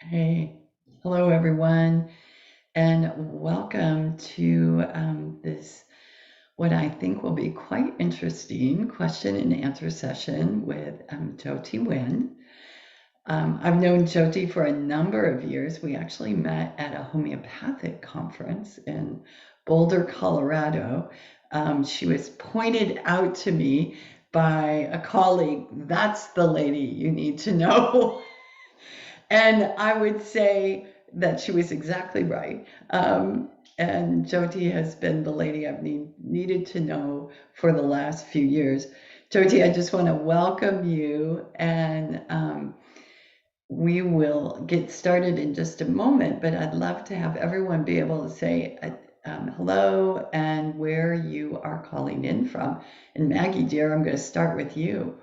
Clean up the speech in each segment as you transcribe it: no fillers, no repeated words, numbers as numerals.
Hey, hello everyone, and welcome to this, what I think will be quite interesting question and answer session with Jyoti Wynn. I've known Jyoti for a number of years. We actually met at a homeopathic conference in Boulder, Colorado. She was pointed out to me by a colleague. That's the lady you need to know. And I would say that she was exactly right. And Jyoti has been the lady I've needed to know for the last few years. Jyoti, I just want to welcome you, and we will get started in just a moment, but I'd love to have everyone be able to say hello and where you are calling in from. And Maggie, dear, I'm going to start with you.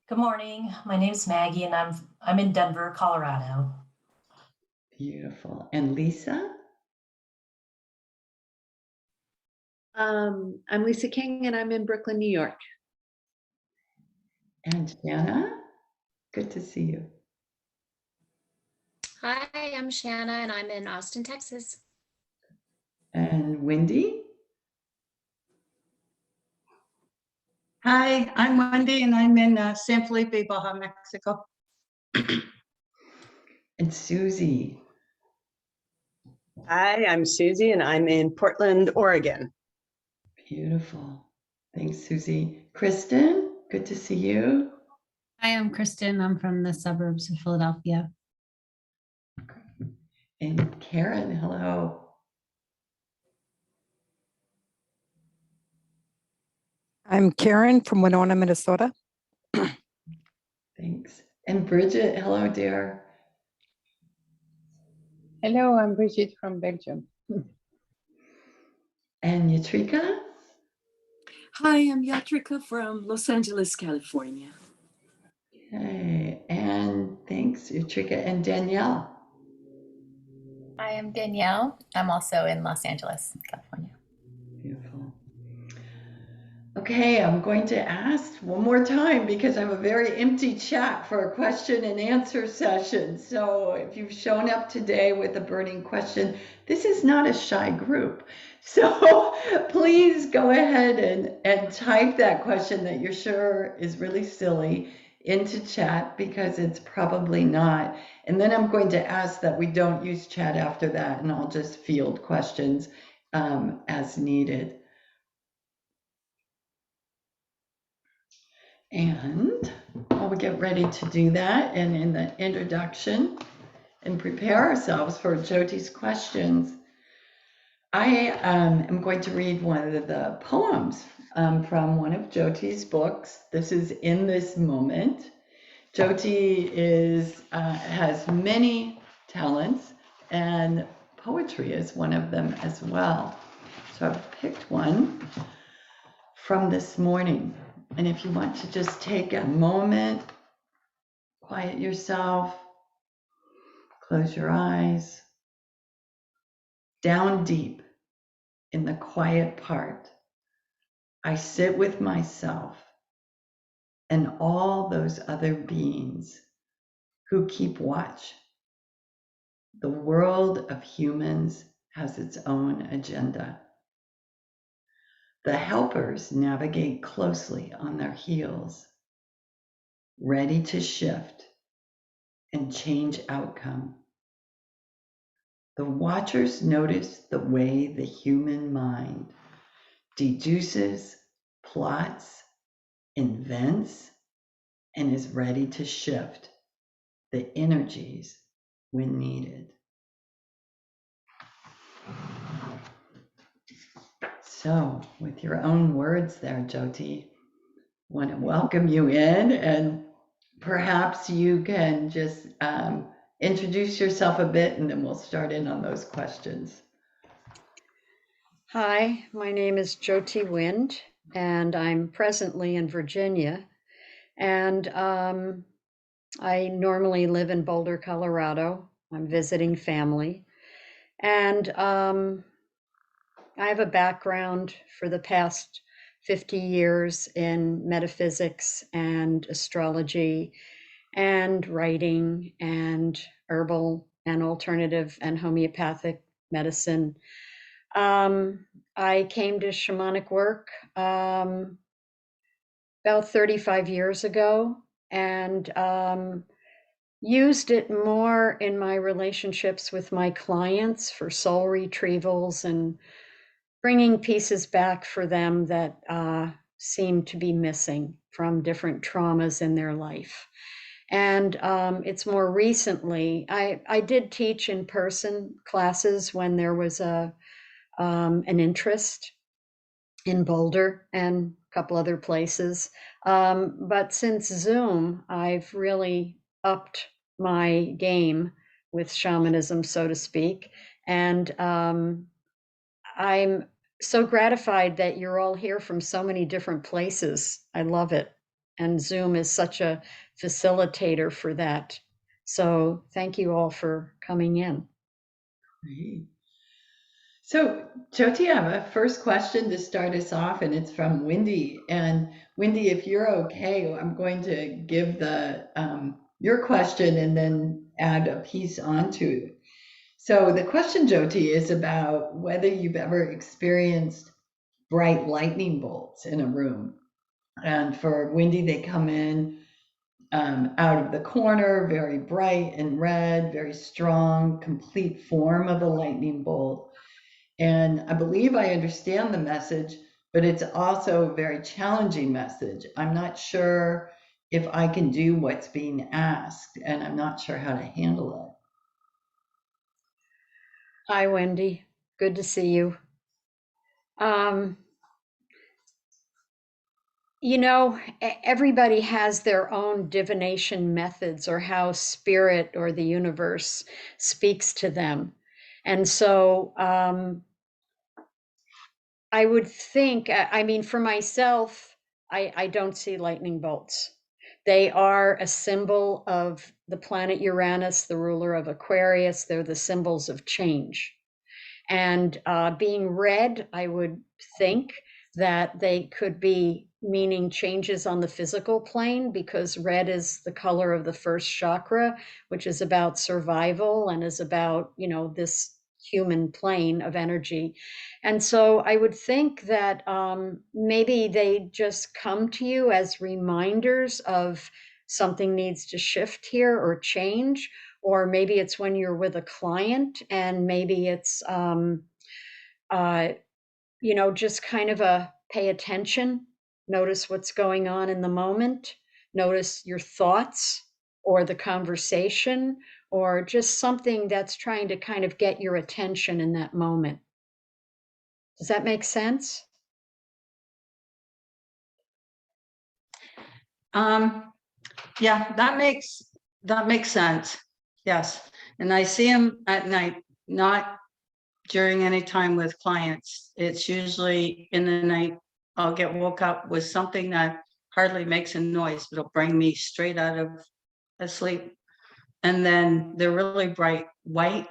Good morning. My name's Maggie, and I'm in Denver, Colorado. Beautiful. And Lisa? I'm Lisa King, and I'm in Brooklyn, New York. And Shanna? Good to see you. Hi, I'm Shanna, and I'm in Austin, Texas. And Wendy? Hi, I'm Wendy, and I'm in San Felipe, Baja, Mexico. And Susie? Hi, I'm Susie, and I'm in Portland, Oregon. Beautiful. Thanks, Susie. Kristen, good to see you. Hi, I'm Kristen. I'm from the suburbs of Philadelphia. And Karen, hello. I'm Karen from Winona, Minnesota. Thanks. And Bridget, hello, dear. Hello, I'm Brigitte from Belgium. And Yatrika? Hi, I'm Yatrika from Los Angeles, California. Okay, and thanks, Yatrika. And Danielle? I am Danielle. I'm also in Los Angeles, California. Beautiful. Okay, I'm going to ask one more time because I have a very empty chat for a question and answer session. So if you've shown up today with a burning question, this is not a shy group. So please go ahead and type that question that you're sure is really silly into chat, because it's probably not. And then I'm going to ask that we don't use chat after that, and I'll just field questions as needed. And while we get ready to do that, and in the introduction and prepare ourselves for Jyoti's questions, I am going to read one of the poems from one of Jyoti's books. This is In This Moment. Jyoti has many talents, and poetry is one of them as well. So I've picked one from this morning. And if you want to just take a moment, quiet yourself, close your eyes, down deep in the quiet part, I sit with myself and all those other beings who keep watch. The world of humans has its own agenda. The helpers navigate closely on their heels, ready to shift and change outcome. The watchers notice the way the human mind deduces, plots, invents, and is ready to shift the energies when needed. So, with your own words there, Jyoti, I want to welcome you in, and perhaps you can just introduce yourself a bit, and then we'll start in on those questions. Hi, my name is Jyoti Wind, and I'm presently in Virginia. And I normally live in Boulder, Colorado. I'm visiting family. And I have a background for the past 50 years in metaphysics and astrology and writing and herbal and alternative and homeopathic medicine. I came to shamanic work about 35 years ago, and used it more in my relationships with my clients for soul retrievals and bringing pieces back for them that seem to be missing from different traumas in their life. And it's more recently, I did teach in person classes when there was an interest in Boulder and a couple other places. But since Zoom, I've really upped my game with shamanism, so to speak. And I'm so gratified that you're all here from so many different places. I love it. And Zoom is such a facilitator for that. So thank you all for coming in. Great. So, Jyoti, I have a first question to start us off, and it's from Wendy. And Wendy, if you're okay, I'm going to give your question and then add a piece onto it. So the question, Jyoti, is about whether you've ever experienced bright lightning bolts in a room. And for Wendy, they come in out of the corner, very bright and red, very strong, complete form of a lightning bolt. And I believe I understand the message, but it's also a very challenging message. I'm not sure if I can do what's being asked, and I'm not sure how to handle it. Hi, Wendy. Good to see you. Everybody has their own divination methods or how spirit or the universe speaks to them. And so I would think, for myself, I don't see lightning bolts. They are a symbol of the planet Uranus, the ruler of Aquarius. They're the symbols of change. And being red, I would think that they could be meaning changes on the physical plane, because red is the color of the first chakra, which is about survival and is about, this human plane of energy. And so I would think that maybe they just come to you as reminders of something needs to shift here or change, or maybe it's when you're with a client and maybe it's just kind of a pay attention, notice what's going on in the moment, notice your thoughts or the conversation, or just something that's trying to kind of get your attention in that moment. Does that make sense? Yeah, that makes sense. Yes. And I see them at night, not during any time with clients. It's usually in the night. I'll get woke up with something that hardly makes a noise, but it'll bring me straight out of asleep. And then they're really bright white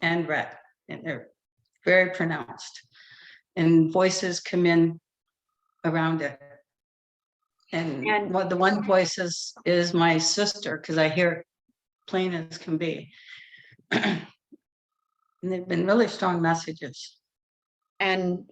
and red, and they're very pronounced. And voices come in around it. And the one voice is my sister, because I hear it plain as can be. And they've been really strong messages. And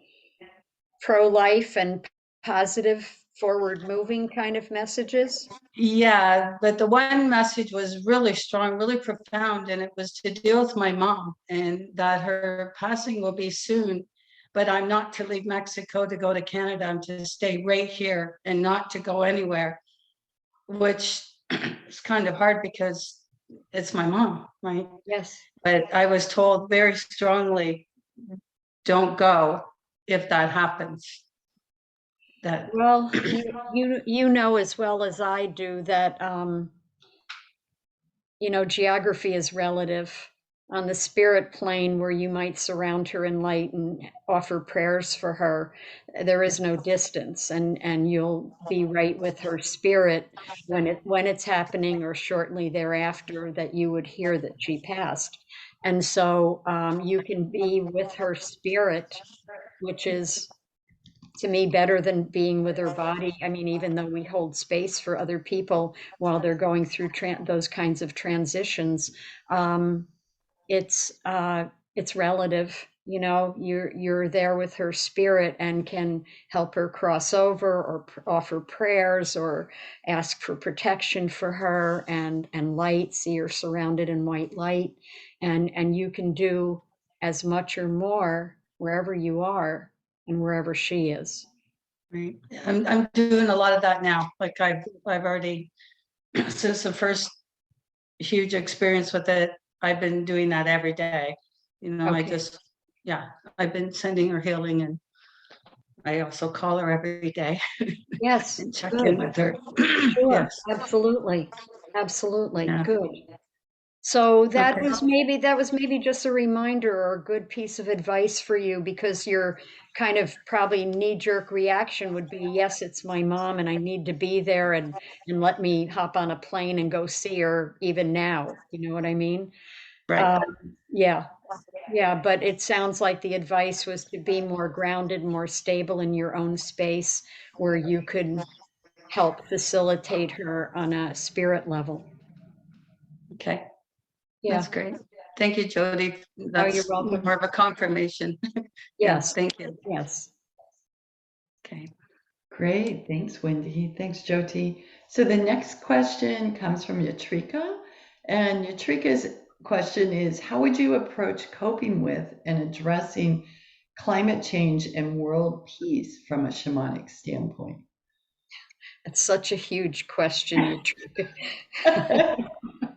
pro-life and positive, forward-moving kind of messages? Yeah, but the one message was really strong, really profound, and it was to deal with my mom and that her passing will be soon. But I'm not to leave Mexico to go to Canada. I'm to stay right here and not to go anywhere, which is kind of hard because it's my mom, right? Yes. But I was told very strongly, don't go if that happens. Well, you know as well as I do that geography is relative. On the spirit plane, where you might surround her in light and offer prayers for her, there is no distance, and you'll be right with her spirit when it's happening, or shortly thereafter, that you would hear that she passed. And so you can be with her spirit, which is to me better than being with her body. I mean, even though we hold space for other people while they're going through those kinds of transitions, um, it's relative. You know, you're there with her spirit and can help her cross over, or offer prayers, or ask for protection for her, and light. See her surrounded in white light, and you can do as much or more wherever you are and wherever she is. Right. I'm doing a lot of that now. Like I've already, since the first huge experience with it, I've been doing that every day. You know, Okay. I've been sending her healing, and I also call her every day Yes, and check in good. with her. Sure, Yes. absolutely. Absolutely. Yeah. Good. So that Okay. was maybe just a reminder or a good piece of advice for you, because your kind of probably knee-jerk reaction would be, yes, it's my mom and I need to be there, and let me hop on a plane and go see her even now. You know what I mean? Right. Yeah. Yeah, but it sounds like the advice was to be more grounded, more stable in your own space, where you could help facilitate her on a spirit level. Okay. Yeah. That's great. Thank you, Jyoti. Oh, you're That's welcome. more of a confirmation. Yeah, Yes. thank you. Yes. Okay. Great. Thanks, Wendy. Thanks, Jyoti. So the next question comes from Yatrika. And Yatrika's question is, how would you approach coping with and addressing climate change and world peace from a shamanic standpoint? It's such a huge question, Yatrika.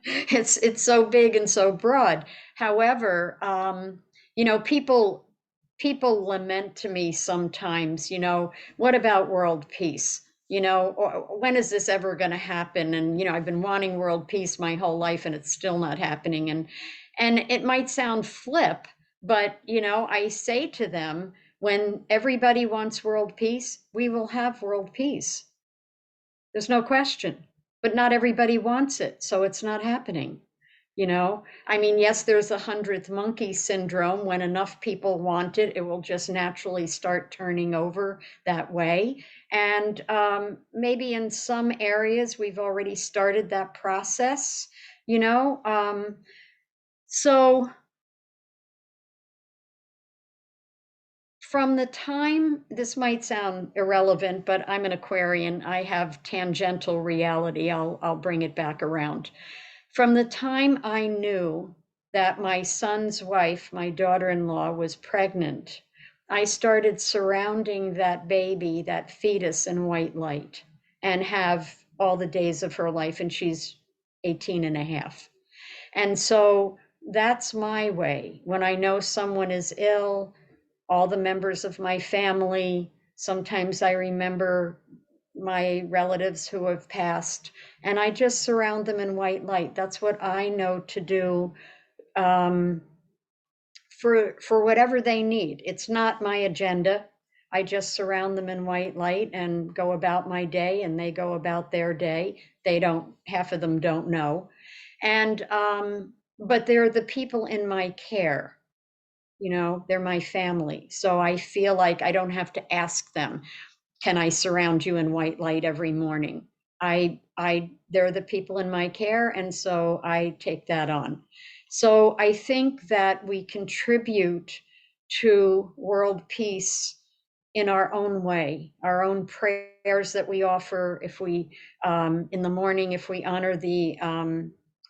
It's so big and so broad. However, you know, people lament to me sometimes, you know, what about world peace? You know, or when is this ever going to happen? And, you know, I've been wanting world peace my whole life and it's still not happening. And it might sound flip, but, you know, I say to them, when everybody wants world peace, we will have world peace. There's no question, but not everybody wants it, so it's not happening. You know, I mean, yes, there's a 100th monkey syndrome. When enough people want it, it will just naturally start turning over that way. And maybe in some areas, we've already started that process, you know. So from the time, this might sound irrelevant, but I'm an Aquarian. I have tangential reality. I'll bring it back around. From the time I knew that my son's wife, my daughter-in-law, was pregnant, I started surrounding that baby, that fetus, in white light, and have all the days of her life, and she's 18 and a half. And so that's my way. When I know someone is ill, all the members of my family, sometimes I remember my relatives who have passed, and I just surround them in white light. That's what I know to do, for whatever they need. It's not my agenda. I just surround them in white light and go about my day, and they go about their day. They don't, half of them don't know. And but they're the people in my care. You know, they're my family. So I feel like I don't have to ask them, can I surround you in white light every morning? They're the people in my care, and so I take that on. So I think that we contribute to world peace in our own way, our own prayers that we offer. If we, in the morning, if we honor the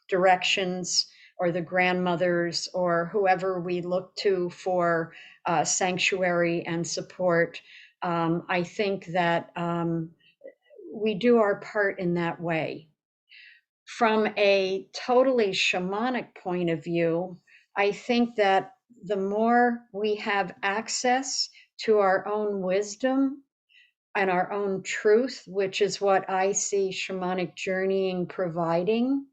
directions, or the grandmothers, or whoever we look to for sanctuary and support, I think that we do our part in that way. From a totally shamanic point of view, I think that the more we have access to our own wisdom and our own truth, which is what I see shamanic journeying providing,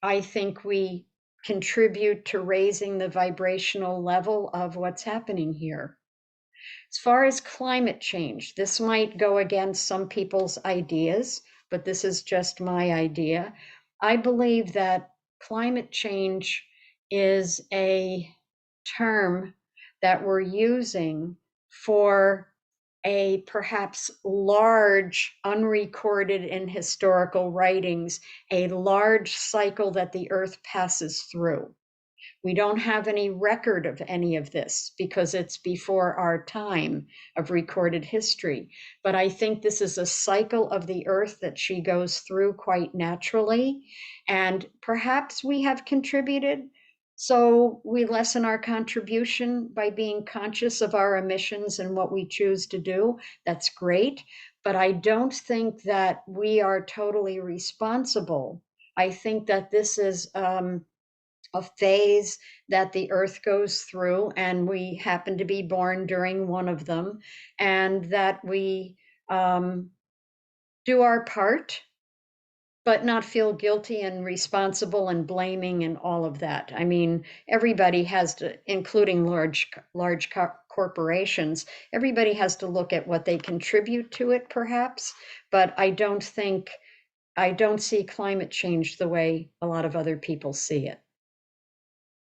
I think we contribute to raising the vibrational level of what's happening here. As far as climate change, this might go against some people's ideas, but this is just my idea. I believe that climate change is a term that we're using for a perhaps large, unrecorded in historical writings, a large cycle that the earth passes through. We don't have any record of any of this because it's before our time of recorded history. But I think this is a cycle of the earth that she goes through quite naturally. And perhaps we have contributed. So we lessen our contribution by being conscious of our emissions and what we choose to do. That's great. But I don't think that we are totally responsible. I think that this is a phase that the earth goes through, and we happen to be born during one of them, and that we do our part, but not feel guilty and responsible and blaming and all of that. I mean, everybody has to, including large corporations, everybody has to look at what they contribute to it, perhaps, but I don't see climate change the way a lot of other people see it.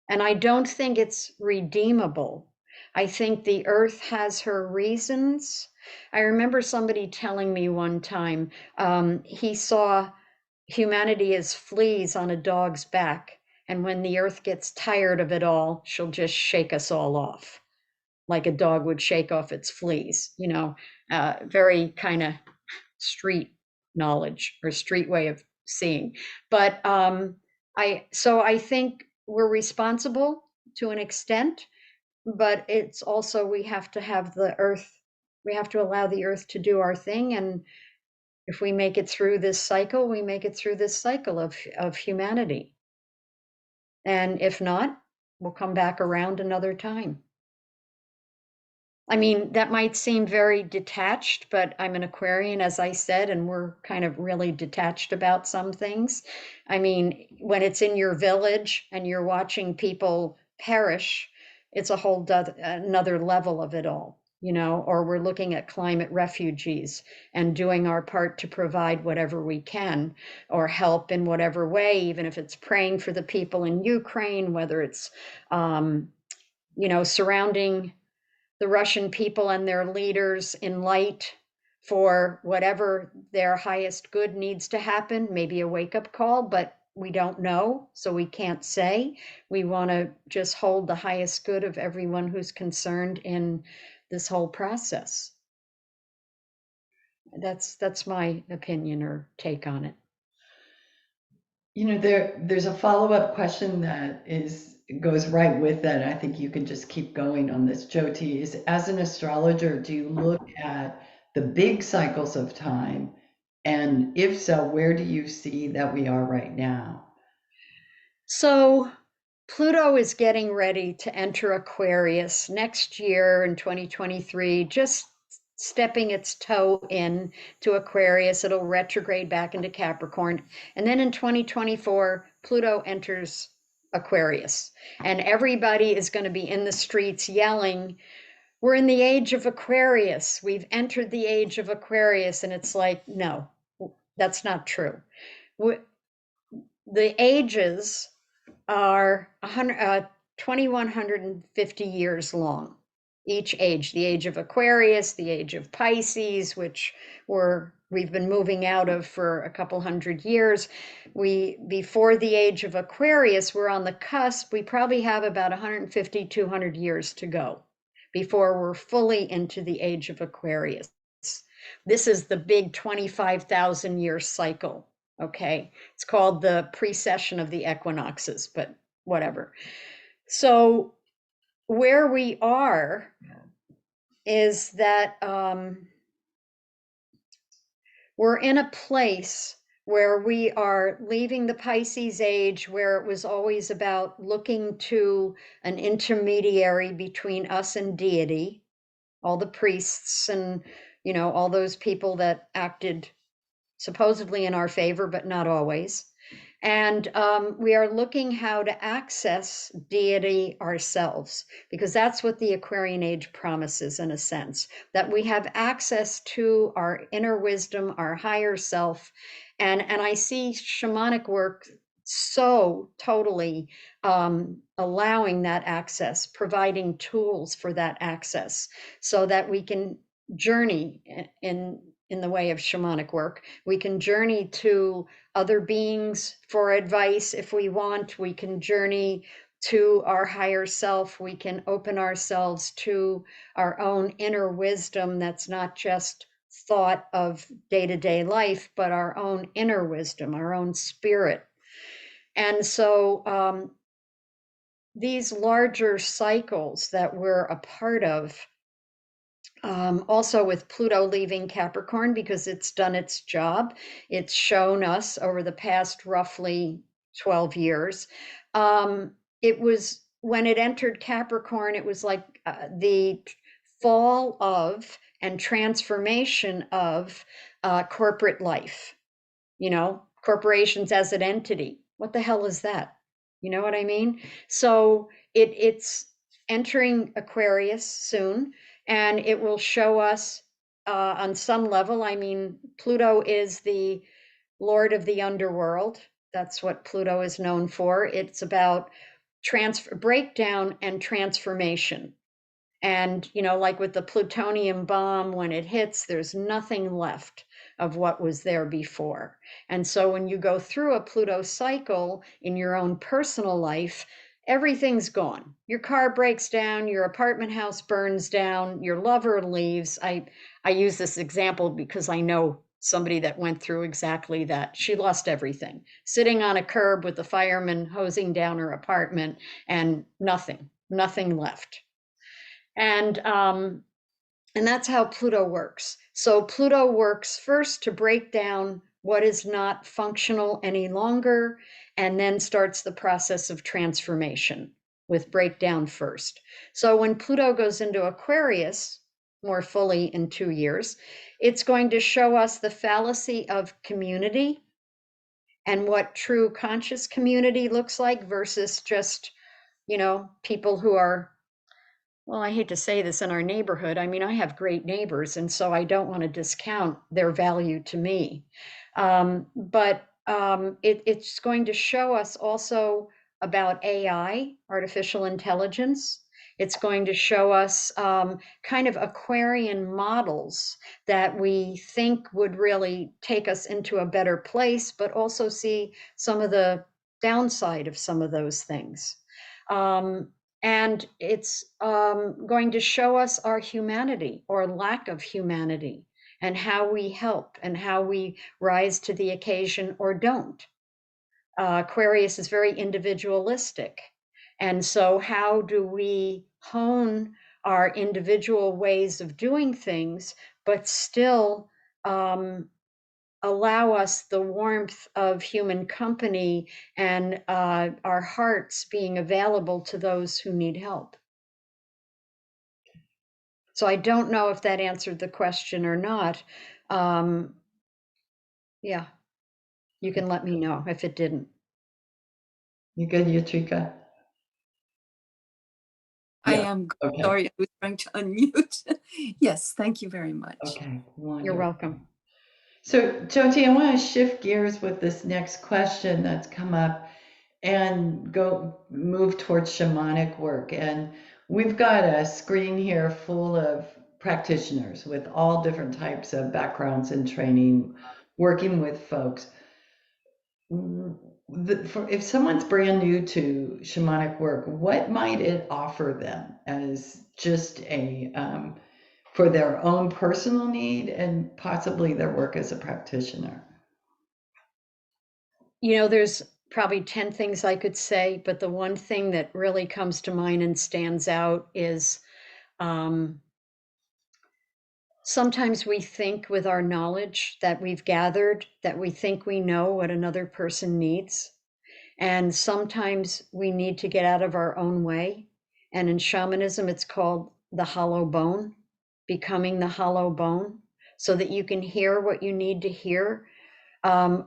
And I don't think it's redeemable. I think the earth has her reasons. I remember somebody telling me one time he saw humanity as fleas on a dog's back. And when the earth gets tired of it all, she'll just shake us all off, like a dog would shake off its fleas, very kind of street knowledge or street way of seeing. But I think we're responsible to an extent, but it's also we have to have the earth, we have to allow the earth to do our thing. And if we make it through this cycle, we make it through this cycle of humanity. And if not, we'll come back around another time. I mean, that might seem very detached, but I'm an Aquarian, as I said, and we're kind of really detached about some things. I mean, when it's in your village and you're watching people perish, it's a whole another level of it all, or we're looking at climate refugees and doing our part to provide whatever we can or help in whatever way, even if it's praying for the people in Ukraine, whether it's, surrounding the Russian people and their leaders in light for whatever their highest good needs to happen, maybe a wake-up call, but we don't know, so we can't say. We want to just hold the highest good of everyone who's concerned in this whole process. That's my opinion or take on it. There's a follow-up question that goes right with that. I think you can just keep going on this, Jyoti. Is, as an astrologer, do you look at the big cycles of time? And if so, where do you see that we are right now? So Pluto is getting ready to enter Aquarius next year in 2023, just stepping its toe in to Aquarius. It'll retrograde back into Capricorn. And then in 2024, Pluto enters Aquarius. And everybody is going to be in the streets yelling, we're in the age of Aquarius. We've entered the age of Aquarius. And it's like, no, that's not true. The ages are 2,150 years long. Each age, the age of Aquarius, the age of Pisces, which we've been moving out of for a couple hundred years. Before the age of Aquarius, we're on the cusp. We probably have about 150, 200 years to go before we're fully into the age of Aquarius. This is the big 25,000 year cycle. Okay, it's called the precession of the equinoxes, but whatever. So where we are is that we're in a place where we are leaving the Pisces age, where it was always about looking to an intermediary between us and deity, all the priests and, all those people that acted supposedly in our favor, but not always. And we are looking how to access deity ourselves, because that's what the Aquarian age promises, in a sense, that we have access to our inner wisdom, our higher self. And I see shamanic work so totally allowing that access, providing tools for that access so that we can journey in the way of shamanic work. We can journey to other beings for advice if we want. We can journey to our higher self. We can open ourselves to our own inner wisdom that's not just thought of day-to-day life, but our own inner wisdom, our own spirit. And so these larger cycles that we're a part of, also with Pluto leaving Capricorn, because it's done its job, it's shown us over the past roughly 12 years. It was when it entered Capricorn, it was like the fall of and transformation of corporate life. You know, corporations as an entity. What the hell is that? You know what I mean? So it's entering Aquarius soon, and it will show us on some level. I mean, Pluto is the Lord of the underworld. That's what Pluto is known for. It's about breakdown and transformation. And, you know, like with the plutonium bomb, when it hits, there's nothing left of what was there before. And so when you go through a Pluto cycle in your own personal life, everything's gone. Your car breaks down, your apartment house burns down, your lover leaves. I use this example because I know somebody that went through exactly that. She lost everything, sitting on a curb with the fireman hosing down her apartment and nothing left. And that's how Pluto works. So Pluto works first to break down what is not functional any longer, and then starts the process of transformation with breakdown first. So when Pluto goes into Aquarius, more fully in 2 years, it's going to show us the fallacy of community and what true conscious community looks like versus just, you know, people who are, well, I hate to say this, in our neighborhood. I mean, I have great neighbors, and so I don't want to discount their value to me. But it's going to show us also about AI, artificial intelligence. It's going to show us kind of Aquarian models that we think would really take us into a better place, but also see some of the downside of some of those things. And it's going to show us our humanity or lack of humanity and how we help and how we rise to the occasion or don't. Aquarius is very individualistic. And so how do we hone our individual ways of doing things, but still allow us the warmth of human company and our hearts being available to those who need help? So I don't know if that answered the question or not. Yeah, you can let me know if it didn't. You good, Yatrika? I Yeah. am Okay. sorry, I was trying to unmute. Yes, thank you very much. Okay. Wonderful. You're welcome. So, Jyoti, I want to shift gears with this next question that's come up and move towards shamanic work. And we've got a screen here full of practitioners with all different types of backgrounds and training, working with folks. If someone's brand new to shamanic work, what might it offer them as just a for their own personal need and possibly their work as a practitioner? You know, there's probably 10 things I could say, but the one thing that really comes to mind and stands out is sometimes we think with our knowledge that we've gathered that we think we know what another person needs. And sometimes we need to get out of our own way. And in shamanism, it's called the hollow bone, becoming the hollow bone, so that you can hear what you need to hear.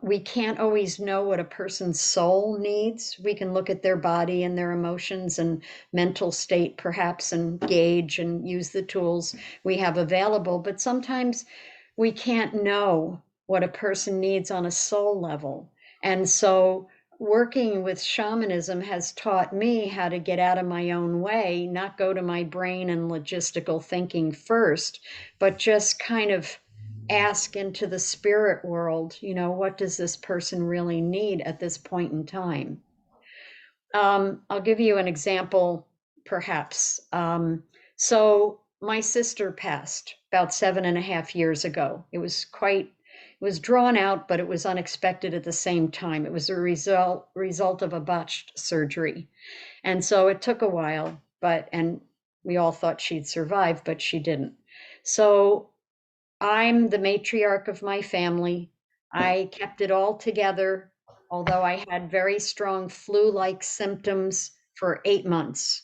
We can't always know what a person's soul needs. We can look at their body and their emotions and mental state, perhaps, and gauge and use the tools we have available. But sometimes we can't know what a person needs on a soul level. And so working with shamanism has taught me how to get out of my own way, not go to my brain and logistical thinking first, but just kind of ask into the spirit world, what does this person really need at this point in time? I'll give you an example, perhaps. So my sister passed about 7.5 years ago. It was drawn out, but it was unexpected at the same time. It was a result of a botched surgery. And so it took a while, and we all thought she'd survive, but she didn't. So I'm the matriarch of my family. I kept it all together, although I had very strong flu-like symptoms for 8 months.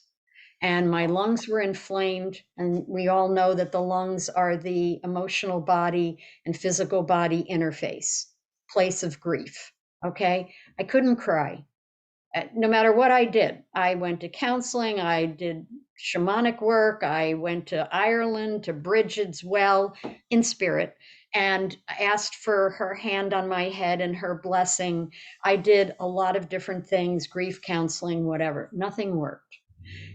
And my lungs were inflamed. And we all know that the lungs are the emotional body and physical body interface, place of grief. Okay. I couldn't cry. No matter what I did. I went to counseling, I did shamanic work, I went to Ireland, to Bridget's Well in spirit, and asked for her hand on my head and her blessing. I did a lot of different things, grief counseling, whatever. Nothing worked.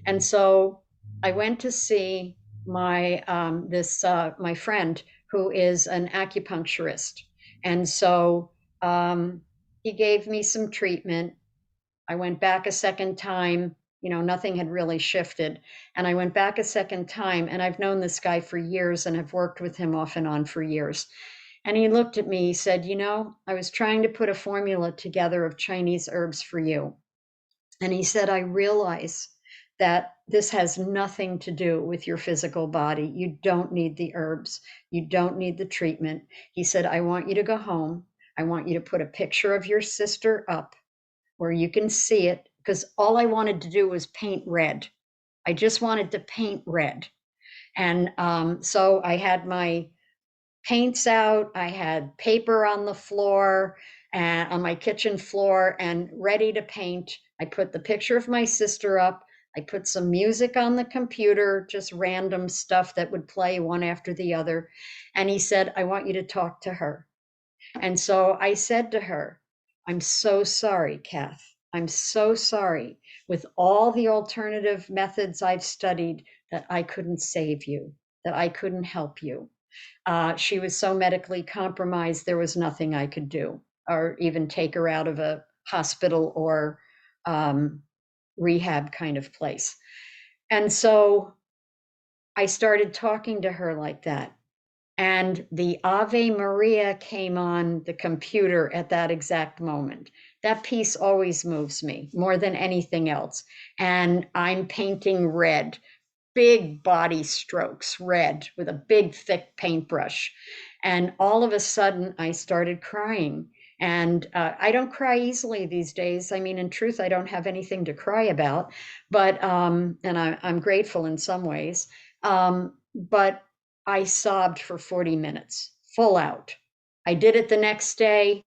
And so I went to see my my friend who is an acupuncturist. And so he gave me some treatment. I went back a second time, nothing had really shifted. And I went back a second time, and I've known this guy for years and have worked with him off and on for years. And he looked at me, he said, I was trying to put a formula together of Chinese herbs for you. And he said, I realize that this has nothing to do with your physical body. You don't need the herbs. You don't need the treatment. He said, I want you to go home. I want you to put a picture of your sister up where you can see it, because all I wanted to do was paint red. I just wanted to paint red. And so I had my paints out, I had paper on the floor and on my kitchen floor and ready to paint. I put the picture of my sister up. I put some music on the computer, just random stuff that would play one after the other. And he said, I want you to talk to her. And so I said to her, I'm so sorry, Kath. I'm so sorry. With all the alternative methods I've studied, that I couldn't save you, that I couldn't help you. She was so medically compromised, there was nothing I could do, or even take her out of a hospital or rehab kind of place. And so I started talking to her like that. And the Ave Maria came on the computer at that exact moment. That piece always moves me more than anything else. And I'm painting red, big body strokes, red, with a big, thick paintbrush. And all of a sudden, I started crying. And I don't cry easily these days. I mean, in truth, I don't have anything to cry about, but and I'm grateful in some ways. But I sobbed for 40 minutes, full out. I did it the next day,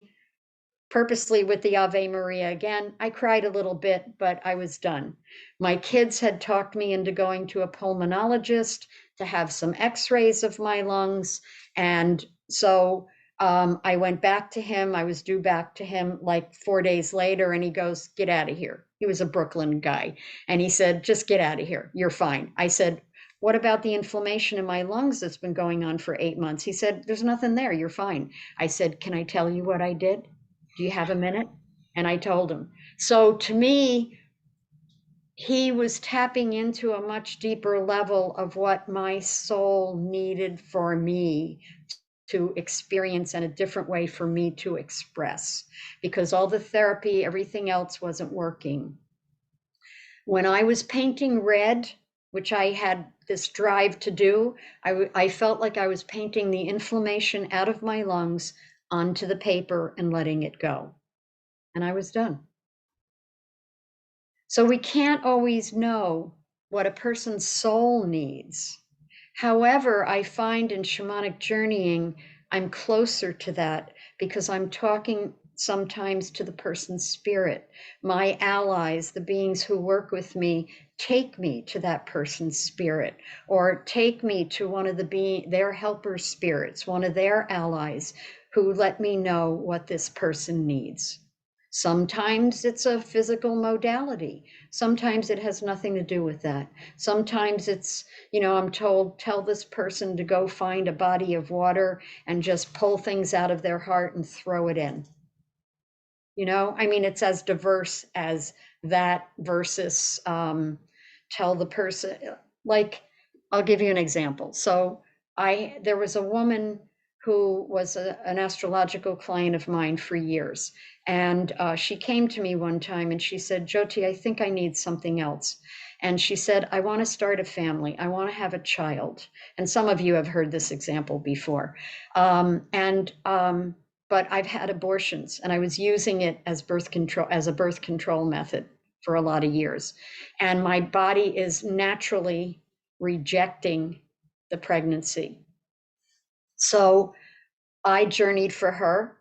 purposely with the Ave Maria again. I cried a little bit, but I was done. My kids had talked me into going to a pulmonologist to have some x-rays of my lungs. And so I went back to him. I was due back to him like 4 days later, and he goes, get out of here. He was a Brooklyn guy. And he said, just get out of here. You're fine. I said, what about the inflammation in my lungs that's been going on for 8 months? He said, there's nothing there. You're fine. I said, can I tell you what I did? Do you have a minute? And I told him. So to me, he was tapping into a much deeper level of what my soul needed for me to experience, and a different way for me to express, because all the therapy, everything else wasn't working. When I was painting red, which I had this drive to do, I felt like I was painting the inflammation out of my lungs onto the paper and letting it go. And I was done. So we can't always know what a person's soul needs. However, I find in shamanic journeying, I'm closer to that because I'm talking sometimes to the person's spirit. My allies, the beings who work with me, take me to that person's spirit, or take me to one of their helper spirits, one of their allies, who let me know what this person needs. Sometimes it's a physical modality. Sometimes it has nothing to do with that. Sometimes it's, I'm told, tell this person to go find a body of water and just pull things out of their heart and throw it in. It's as diverse as that versus tell the person, like, I'll give you an example. So there was a woman who was an astrological client of mine for years. And she came to me one time and she said, Jyoti, I think I need something else. And she said, I want to start a family. I want to have a child. And some of you have heard this example before. But I've had abortions and I was using it as a birth control method for a lot of years. And my body is naturally rejecting the pregnancy. So I journeyed for her.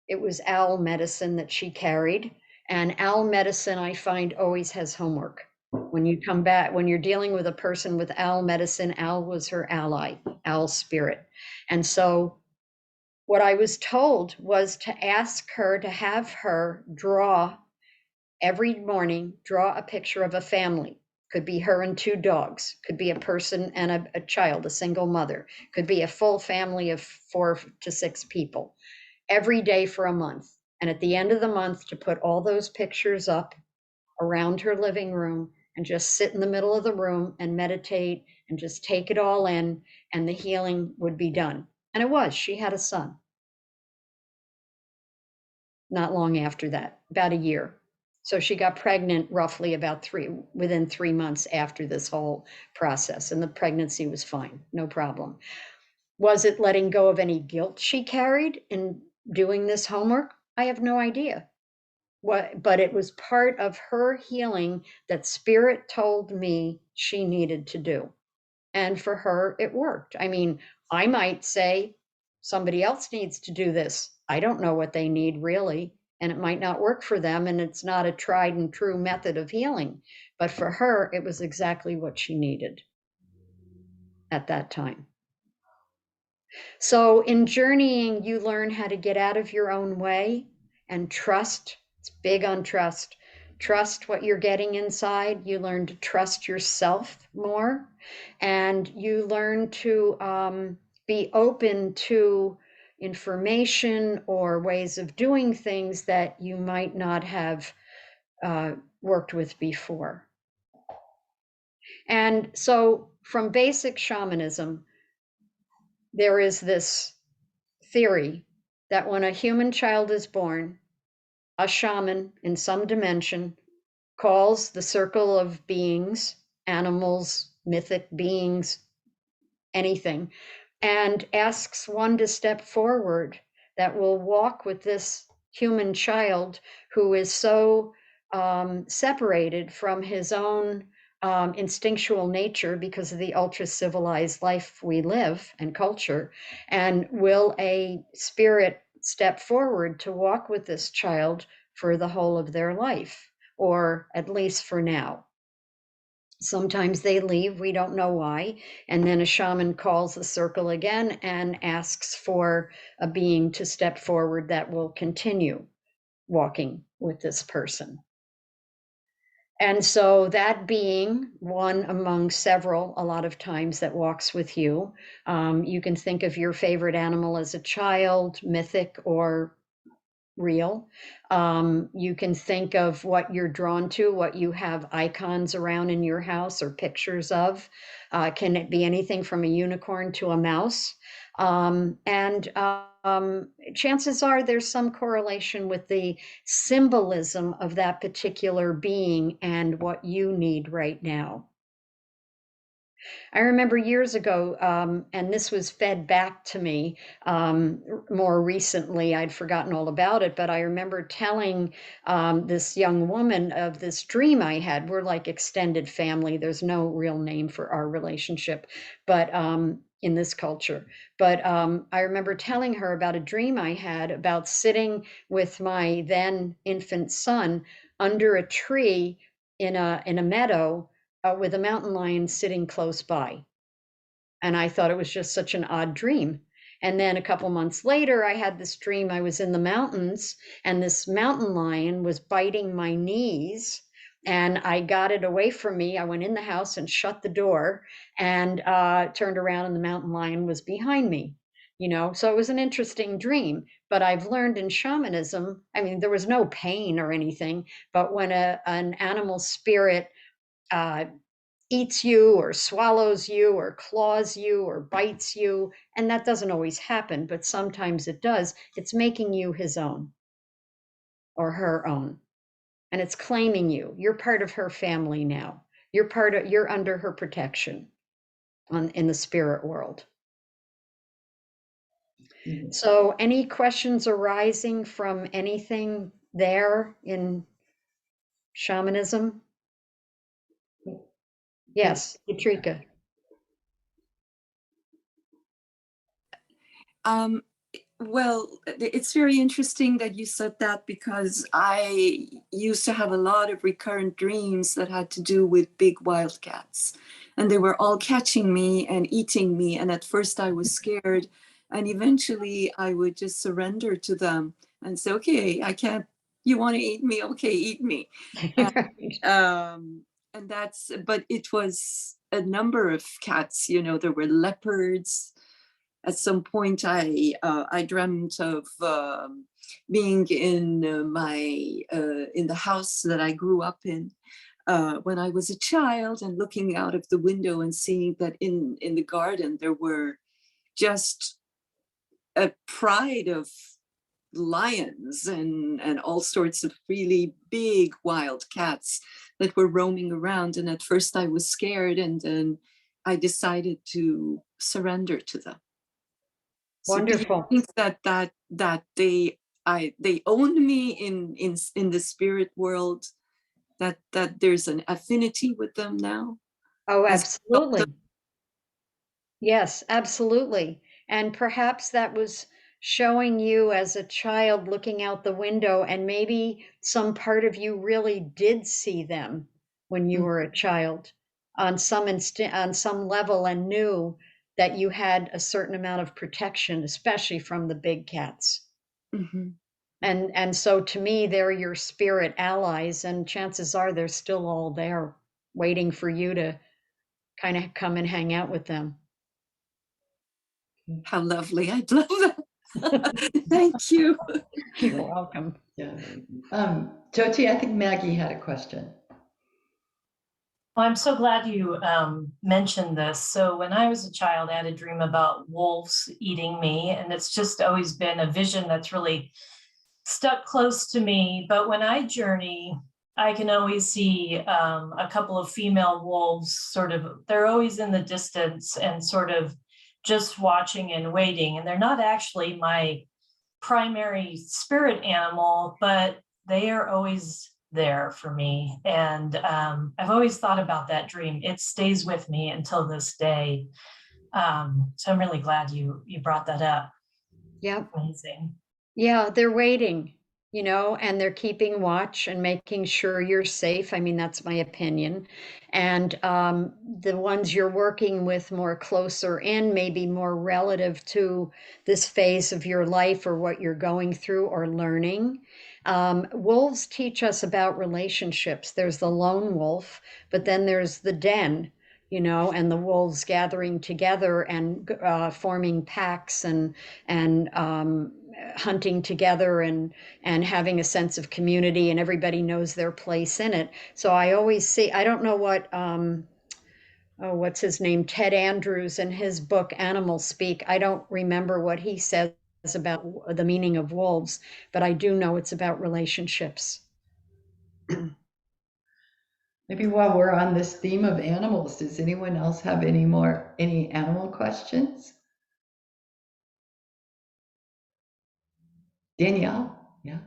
It was owl medicine that she carried. And owl medicine, I find, always has homework. When you come back, when you're dealing with a person with owl medicine, owl was her ally, owl spirit. And so what I was told was to ask her to have her draw every morning, draw a picture of a family. Could be her and 2 dogs, could be a person and a child, a single mother, could be a full family of 4 to 6 people every day for a month. And at the end of the month, to put all those pictures up around her living room and just sit in the middle of the room and meditate and just take it all in, and the healing would be done. And it was, she had a son. Not long after that, about a year. So she got pregnant roughly within 3 months after this whole process, and the pregnancy was fine, no problem. Was it letting go of any guilt she carried in doing this homework? I have no idea. But it was part of her healing that spirit told me she needed to do. And for her, it worked. I might say somebody else needs to do this. I don't know what they need really, and it might not work for them, and it's not a tried and true method of healing. But for her, it was exactly what she needed at that time. So in journeying, you learn how to get out of your own way and trust. It's big on trust. Trust what you're getting inside. You learn to trust yourself more, and you learn to be open to information or ways of doing things that you might not have worked with before. And so from basic shamanism, there is this theory that when a human child is born, a shaman in some dimension calls the circle of beings, animals, mythic beings, anything, and asks one to step forward that will walk with this human child who is so separated from his own instinctual nature because of the ultra civilized life we live and culture. And will a spirit step forward to walk with this child for the whole of their life, or at least for now? Sometimes they leave, we don't know why. And then a shaman calls the circle again and asks for a being to step forward that will continue walking with this person. And so that being one among several, a lot of times, that walks with you. You can think of your favorite animal as a child, mythic or real. You can think of what you're drawn to, what you have icons around in your house or pictures of. Can it be anything from a unicorn to a mouse? Chances are there's some correlation with the symbolism of that particular being and what you need right now. I remember years ago, and this was fed back to me more recently. I'd forgotten all about it, but I remember telling this young woman of this dream I had. We're like extended family. There's no real name for our relationship, but in this culture. But I remember telling her about a dream I had about sitting with my then infant son under a tree in a meadow with a mountain lion sitting close by. And I thought it was just such an odd dream. And then a couple months later, I had this dream. I was in the mountains and this mountain lion was biting my knees. And I got it away from me. I went in the house and shut the door and turned around, and the mountain lion was behind me. So it was an interesting dream. But I've learned in shamanism, I mean, there was no pain or anything, but when an animal spirit eats you or swallows you or claws you or bites you, and that doesn't always happen, but sometimes it does, it's making you his own or her own. And it's claiming you. You're part of her family now. You're under her protection in the spirit world. So any questions arising from anything there in shamanism? Yes, Yatrika. Well, it's very interesting that you said that, because I used to have a lot of recurrent dreams that had to do with big wildcats, and they were all catching me and eating me. And at first I was scared, and eventually I would just surrender to them and say, okay, I can't, you want to eat me? Okay, eat me. And that's, but it was a number of cats, there were leopards. At some point, I dreamt of being in in the house that I grew up in when I was a child, and looking out of the window and seeing that in the garden there were just a pride of lions and all sorts of really big wild cats that were roaming around. And at first I was scared, and then I decided to surrender to them. Wonderful. So do you think that they own me in the spirit world, that there's an affinity with them now? Oh, absolutely. Yes, absolutely. And perhaps that was showing you as a child looking out the window, and maybe some part of you really did see them when you were a child on some level, and knew that you had a certain amount of protection, especially from the big cats. Mm-hmm. And so to me, they're your spirit allies, and chances are they're still all there waiting for you to kind of come and hang out with them. How lovely. I'd love that. Thank you. You're welcome. Yeah. Jyoti, I think Maggie had a question. Well, I'm so glad you mentioned this. So when I was a child, I had a dream about wolves eating me, and it's just always been a vision that's really stuck close to me. But when I journey, I can always see a couple of female wolves they're always in the distance and sort of just watching and waiting. And they're not actually my primary spirit animal, but they are always there for me. And I've always thought about that dream. It stays with me until this day. So I'm really glad you brought that up. Yep. Amazing. Yeah, they're waiting, and they're keeping watch and making sure you're safe. I mean, that's my opinion. And the ones you're working with more closer in, maybe more relative to this phase of your life or what you're going through or learning. Wolves teach us about relationships. There's the lone wolf, but then there's the den, and the wolves gathering together and forming packs and hunting together and having a sense of community, and everybody knows their place in it. So I always see, I don't know what what's his name, Ted Andrews, in his book Animal Speak, I don't remember what he says about the meaning of wolves, but I do know it's about relationships. Maybe while we're on this theme of animals, does anyone else have any animal questions? Danielle, yeah.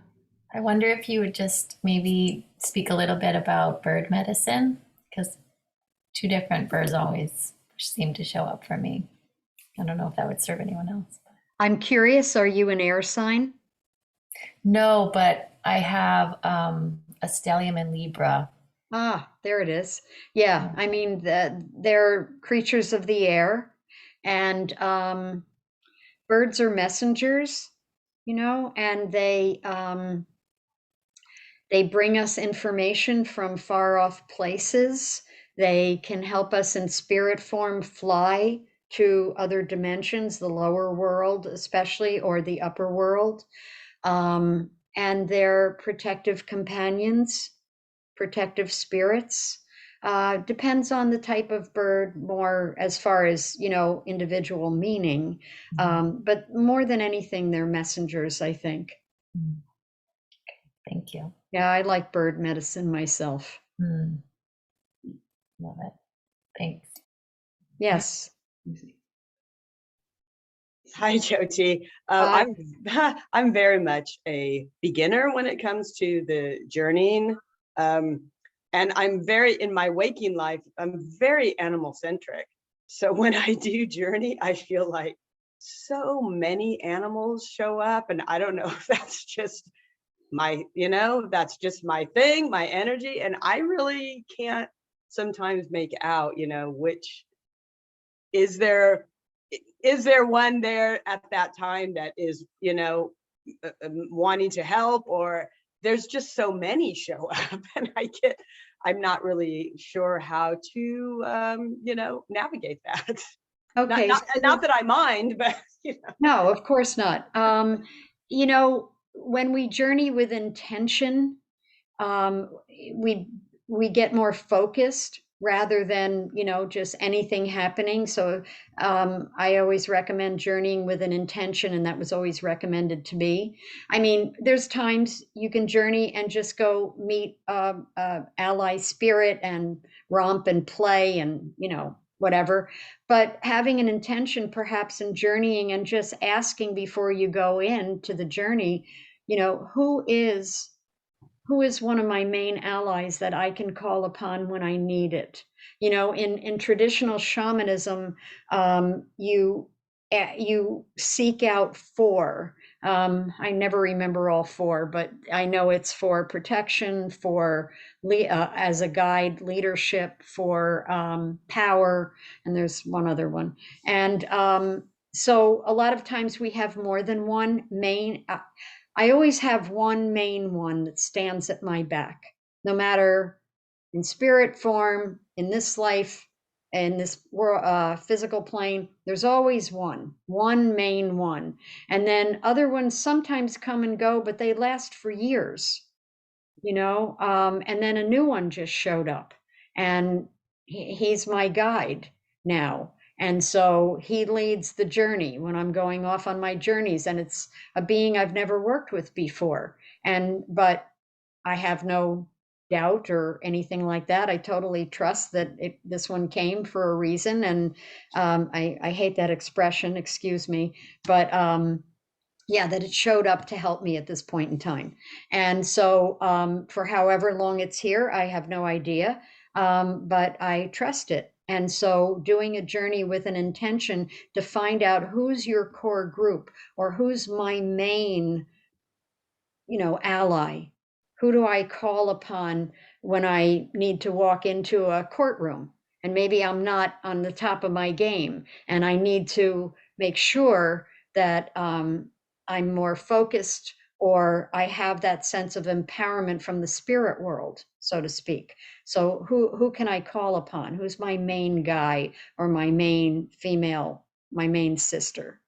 I wonder if you would just maybe speak a little bit about bird medicine, because two different birds always seem to show up for me. I don't know if that would serve anyone else. I'm curious, are you an air sign? No, but I have a stellium in Libra. Ah, there it is. Yeah, I mean, they're creatures of the air, and birds are messengers, and they bring us information from far off places. They can help us in spirit form fly to other dimensions, the lower world especially, or the upper world. And they're protective companions, protective spirits. Depends on the type of bird more as far as, individual meaning. But more than anything, they're messengers, I think. Thank you. Yeah, I like bird medicine myself. Love it. Thanks. Yes. Hi, Jyoti. Hi. I'm very much a beginner when it comes to the journeying. And I'm in my waking life, I'm very animal centric. So when I do journey, I feel like so many animals show up, and I don't know if that's just that's just my thing, my energy. And I really can't sometimes make out, which is there one there at that time that is, wanting to help, or there's just so many show up, and I'm not really sure how to, navigate that. Okay. Not that I mind, but No, of course not. When we journey with intention, we get more focused rather than, just anything happening. So I always recommend journeying with an intention, and that was always recommended to me. I mean, there's times you can journey and just go meet ally spirit and romp and play and, whatever. But having an intention, perhaps in journeying, and just asking before you go into the journey, who is one of my main allies that I can call upon when I need it? In traditional shamanism, you seek out four. I never remember all four, but I know it's for protection, for as a guide, leadership, for power, and there's one other one. And so a lot of times we have more than one main. I always have one main one that stands at my back, no matter in spirit form, in this life, in this physical plane. There's always one main one. And then other ones sometimes come and go, but they last for years, and then a new one just showed up, and he's my guide now. And so he leads the journey when I'm going off on my journeys, and it's a being I've never worked with before. But I have no doubt or anything like that. I totally trust that this one came for a reason. And I hate that expression, excuse me, but yeah, that it showed up to help me at this point in time. And so for however long it's here, I have no idea, but I trust it. And so doing a journey with an intention to find out who's your core group, or who's my main, ally. Who do I call upon when I need to walk into a courtroom? And maybe I'm not on the top of my game, and I need to make sure that I'm more focused, or I have that sense of empowerment from the spirit world, so to speak. So who can I call upon? Who's my main guy, or my main female, my main sister,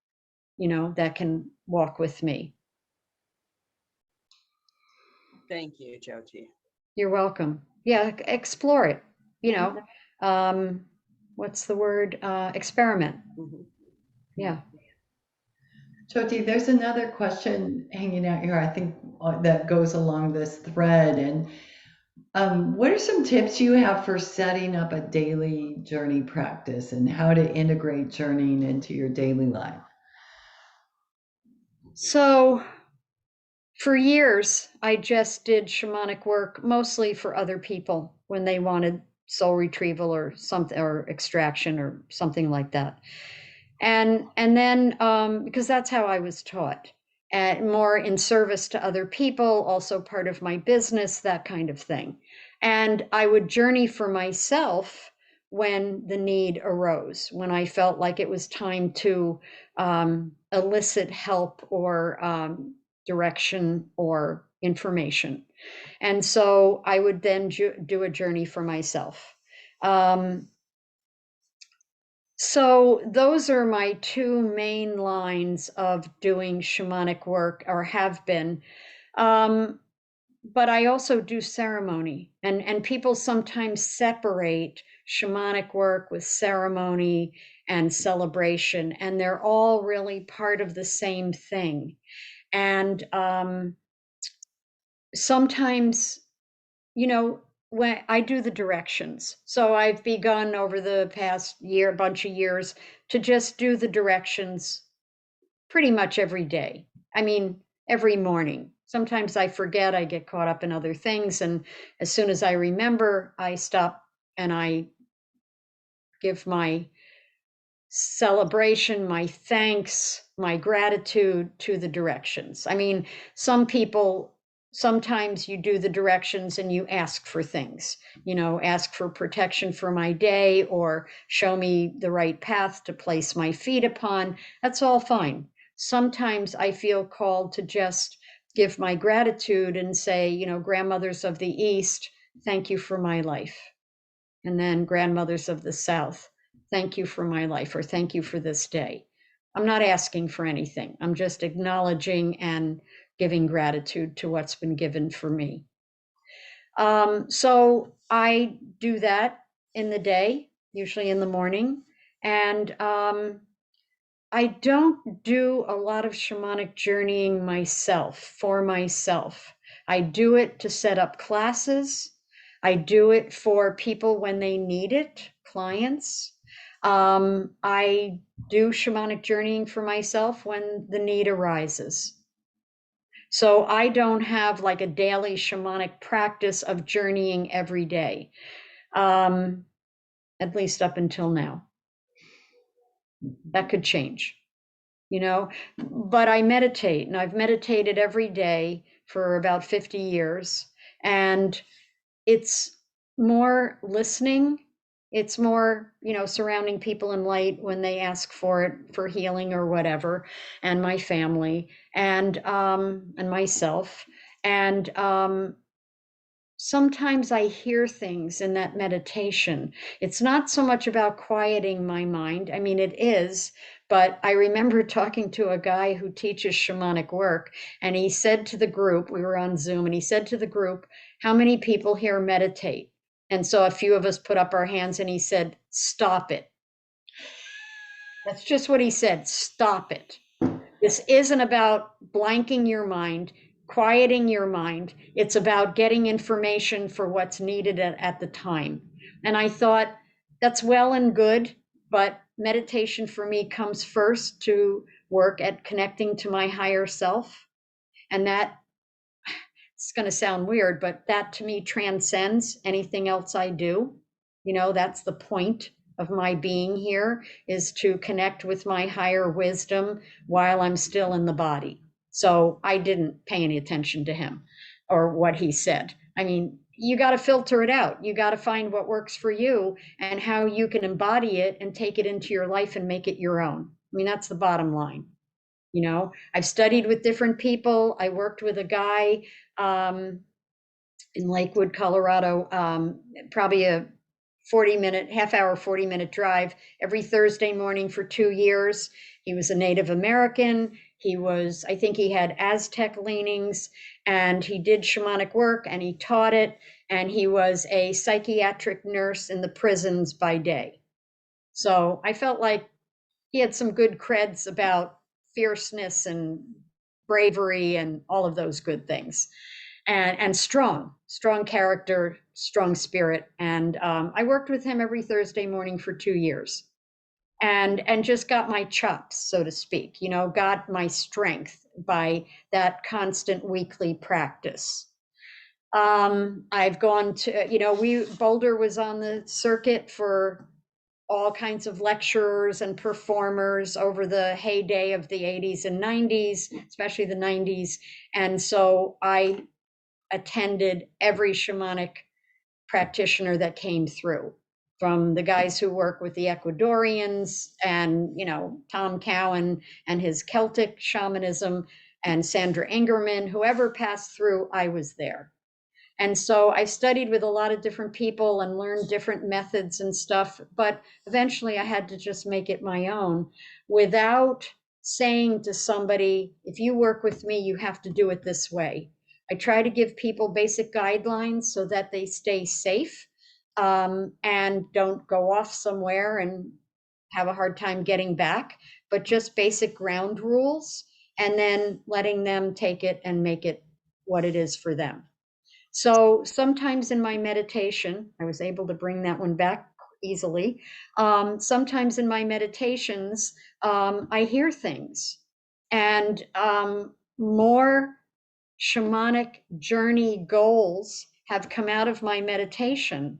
that can walk with me? Thank you, Jyoti. You're welcome. Yeah, explore it. What's the word? Experiment. Yeah. Jyoti, there's another question hanging out here, I think, that goes along this thread. And what are some tips you have for setting up a daily journey practice, and how to integrate journeying into your daily life? So for years, I just did shamanic work mostly for other people when they wanted soul retrieval or something, or extraction or something like that. And then because that's how I was taught, and more in service to other people, also part of my business, that kind of thing. And I would journey for myself when the need arose, when I felt like it was time to elicit help or direction or information. And so I would then do a journey for myself. So those are my two main lines of doing shamanic work, or have been. But I also do ceremony, and people sometimes separate shamanic work with ceremony and celebration, and they're all really part of the same thing. And sometimes, you know, when I do the directions, so I've begun over the past year, bunch of years, to just do the directions pretty much every day. I mean, every morning. Sometimes I forget, I get caught up in other things. And as soon as I remember, I stop and I give my celebration, my thanks, my gratitude to the directions. I mean, some people, sometimes you do the directions and you ask for things, you know, ask for protection for my day or show me the right path to place my feet upon. That's all fine. Sometimes I feel called to just give my gratitude and say, you know, grandmothers of the East, thank you for my life. And then grandmothers of the South, thank you for my life, or thank you for this day. I'm not asking for anything. I'm just acknowledging and giving gratitude to what's been given for me. So I do that in the day, usually in the morning. And I don't do a lot of shamanic journeying myself, for myself. I do it to set up classes. I do it for people when they need it, clients. I do shamanic journeying for myself when the need arises. So I don't have like a daily shamanic practice of journeying every day, at least up until now. That could change, you know, but I meditate, and I've meditated every day for about 50 years. And it's more listening. It's more, you know, surrounding people in light when they ask for it, for healing or whatever, and my family and myself. And sometimes I hear things in that meditation. It's not so much about quieting my mind. I mean, it is, but I remember talking to a guy who teaches shamanic work, and he said to the group, we were on Zoom, and he said to the group, how many people here meditate? And so a few of us put up our hands, and he said, stop it. That's just what he said, stop it. This isn't about blanking your mind, quieting your mind. It's about getting information for what's needed at the time. And I thought, that's well and good, but meditation for me comes first to work at connecting to my higher self. And that, it's going to sound weird, but that to me transcends anything else I do. You know, that's the point of my being here, is to connect with my higher wisdom while I'm still in the body. So I didn't pay any attention to him or what he said. I mean, you got to filter it out. You got to find what works for you and how you can embody it and take it into your life and make it your own. I mean, that's the bottom line. You know, I've studied with different people. I worked with a guy in Lakewood, Colorado, probably a 40-minute, half-hour, 40-minute drive every Thursday morning for 2 years. He was a Native American. He was, I think he had Aztec leanings, and he did shamanic work, and he taught it, and he was a psychiatric nurse in the prisons by day. So I felt like he had some good creds about fierceness and bravery and all of those good things. And strong character, strong spirit. And I worked with him every Thursday morning for 2 years, and just got my chops, so to speak, you know, got my strength by that constant weekly practice. I've gone to, you know, Boulder was on the circuit for all kinds of lecturers and performers over the heyday of the 80s and 90s, especially the 90s. And so I attended every shamanic practitioner that came through. from the guys who work with the Ecuadorians and, you know, Tom Cowan and his Celtic shamanism and Sandra Ingerman, whoever passed through, I was there. And so I studied with a lot of different people and learned different methods and stuff, but eventually I had to just make it my own without saying to somebody, if you work with me, you have to do it this way. I try to give people basic guidelines so that they stay safe and don't go off somewhere and have a hard time getting back, but just basic ground rules, and then letting them take it and make it what it is for them. So sometimes in my meditation, I was able to bring that one back easily. Sometimes in my meditations, I hear things, and more shamanic journey goals have come out of my meditation.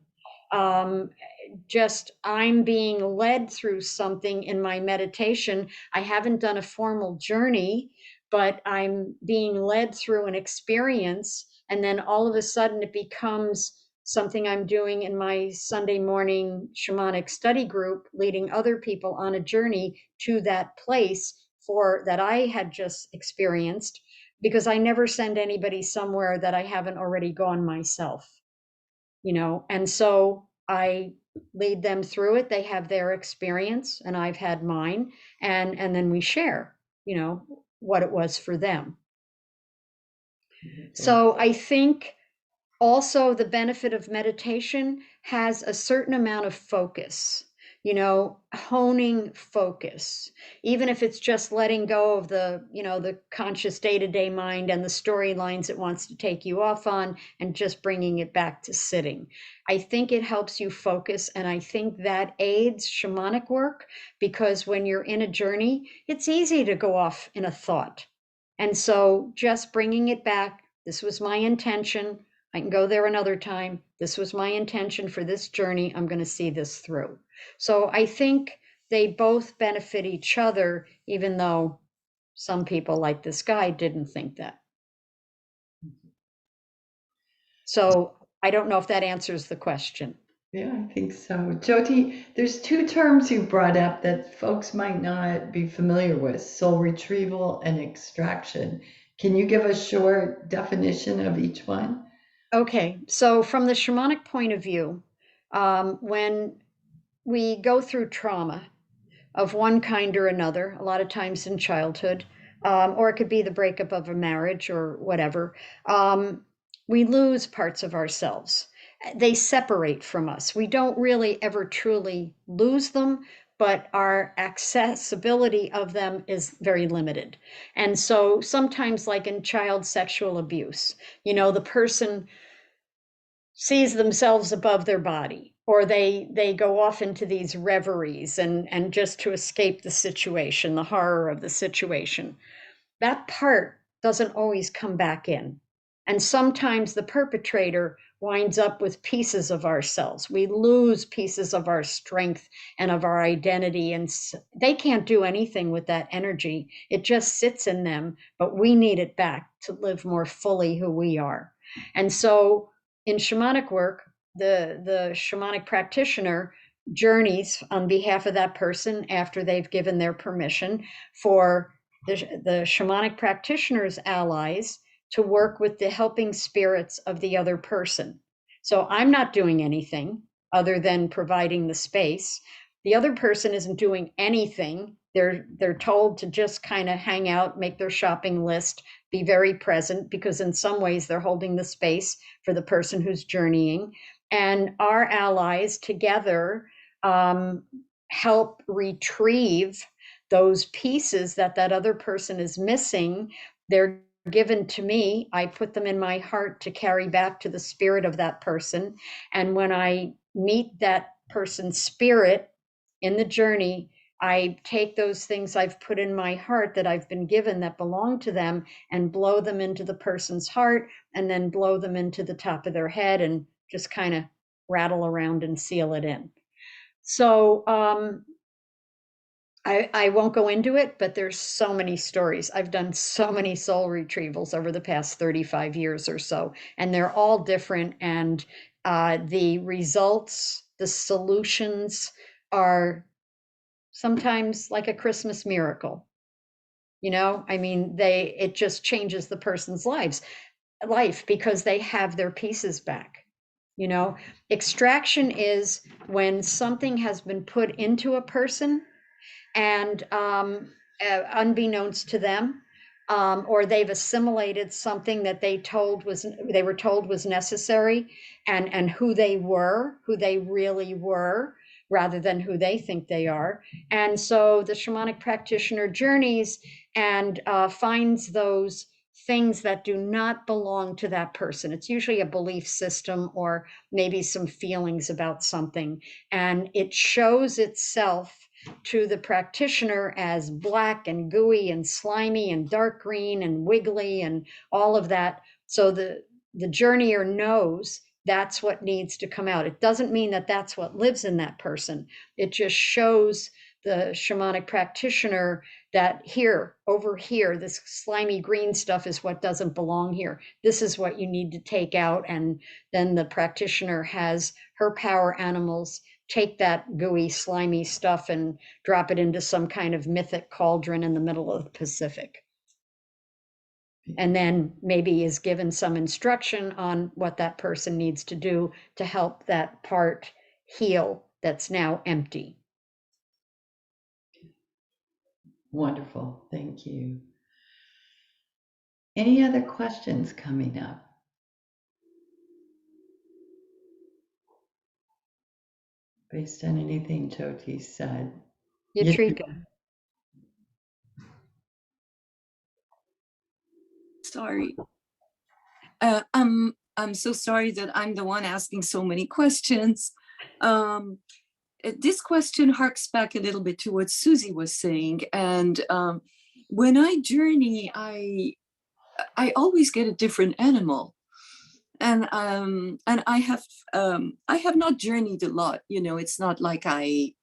Just I'm being led through something in my meditation. I haven't done a formal journey, but I'm being led through an experience. And then all of a sudden it becomes something I'm doing in my Sunday morning shamanic study group, leading other people on a journey to that place for that I had just experienced, because I never send anybody somewhere that I haven't already gone myself, you know, and so I lead them through it. They have their experience and I've had mine, and then we share, you know, what it was for them. So I think also the benefit of meditation has a certain amount of focus, you know, honing focus, even if it's just letting go of the, you know, the conscious day-to-day mind and the storylines it wants to take you off on, and just bringing it back to sitting. I think it helps you focus, and I think that aids shamanic work, because when you're in a journey, it's easy to go off in a thought. And so just bringing it back, this was my intention, I can go there another time. This was my intention for this journey. I'm going to see this through. So I think they both benefit each other, even though some people like this guy didn't think that. So I don't know if that answers the question. Yeah, I think so. Jyoti, there's two terms you brought up that folks might not be familiar with: soul retrieval and extraction. Can you give a short definition of each one? Okay, so from the shamanic point of view, when we go through trauma of one kind or another, a lot of times in childhood, or it could be the breakup of a marriage or whatever, we lose parts of ourselves. They separate from us. We don't really ever truly lose them, but our accessibility of them is very limited. And so sometimes, like in child sexual abuse, you know, the person sees themselves above their body, or they go off into these reveries and just to escape the situation, the horror of the situation. That part doesn't always come back in. And sometimes the perpetrator winds up with pieces of ourselves. We lose pieces of our strength and of our identity, and they can't do anything with that energy. It just sits in them, but we need it back to live more fully who we are. And so in shamanic work, the shamanic practitioner journeys on behalf of that person after they've given their permission for the shamanic practitioner's allies to work with the helping spirits of the other person. So I'm not doing anything other than providing the space. The other person isn't doing anything. They're told to just kind of hang out, make their shopping list, be very present, because in some ways they're holding the space for the person who's journeying. And our allies together help retrieve those pieces that other person is missing. They're given to me. I put them in my heart to carry back to the spirit of that person. And when I meet that person's spirit in the journey, I take those things I've put in my heart that I've been given that belong to them and blow them into the person's heart, and then blow them into the top of their head and just kind of rattle around and seal it in. So I won't go into it, but there's so many stories. I've done so many soul retrievals over the past 35 years or so, and they're all different. And the results the solutions are sometimes like a Christmas miracle. You know, I mean, it just changes the person's life because they have their pieces back. You know, extraction is when something has been put into a person and unbeknownst to them, or they've assimilated something that they were told was necessary, and who they really were, rather than who they think they are. And so the shamanic practitioner journeys and finds those things that do not belong to that person. It's usually a belief system or maybe some feelings about something, and it shows itself to the practitioner as black and gooey and slimy and dark green and wiggly and all of that. So the journeyer knows that's what needs to come out. It doesn't mean that that's what lives in that person. It just shows the shamanic practitioner that over here, this slimy green stuff is what doesn't belong here. This is what you need to take out. And then the practitioner has her power animals take that gooey, slimy stuff and drop it into some kind of mythic cauldron in the middle of the Pacific. And then maybe is given some instruction on what that person needs to do to help that part heal that's now empty. Wonderful. Thank you. Any other questions coming up? Based on anything Jyoti said. Yatrika. Sorry. I'm so sorry that I'm the one asking so many questions. This question harks back a little bit to what Susie was saying. And when I journey, I always get a different animal. And I have not journeyed a lot. You know, it's not like I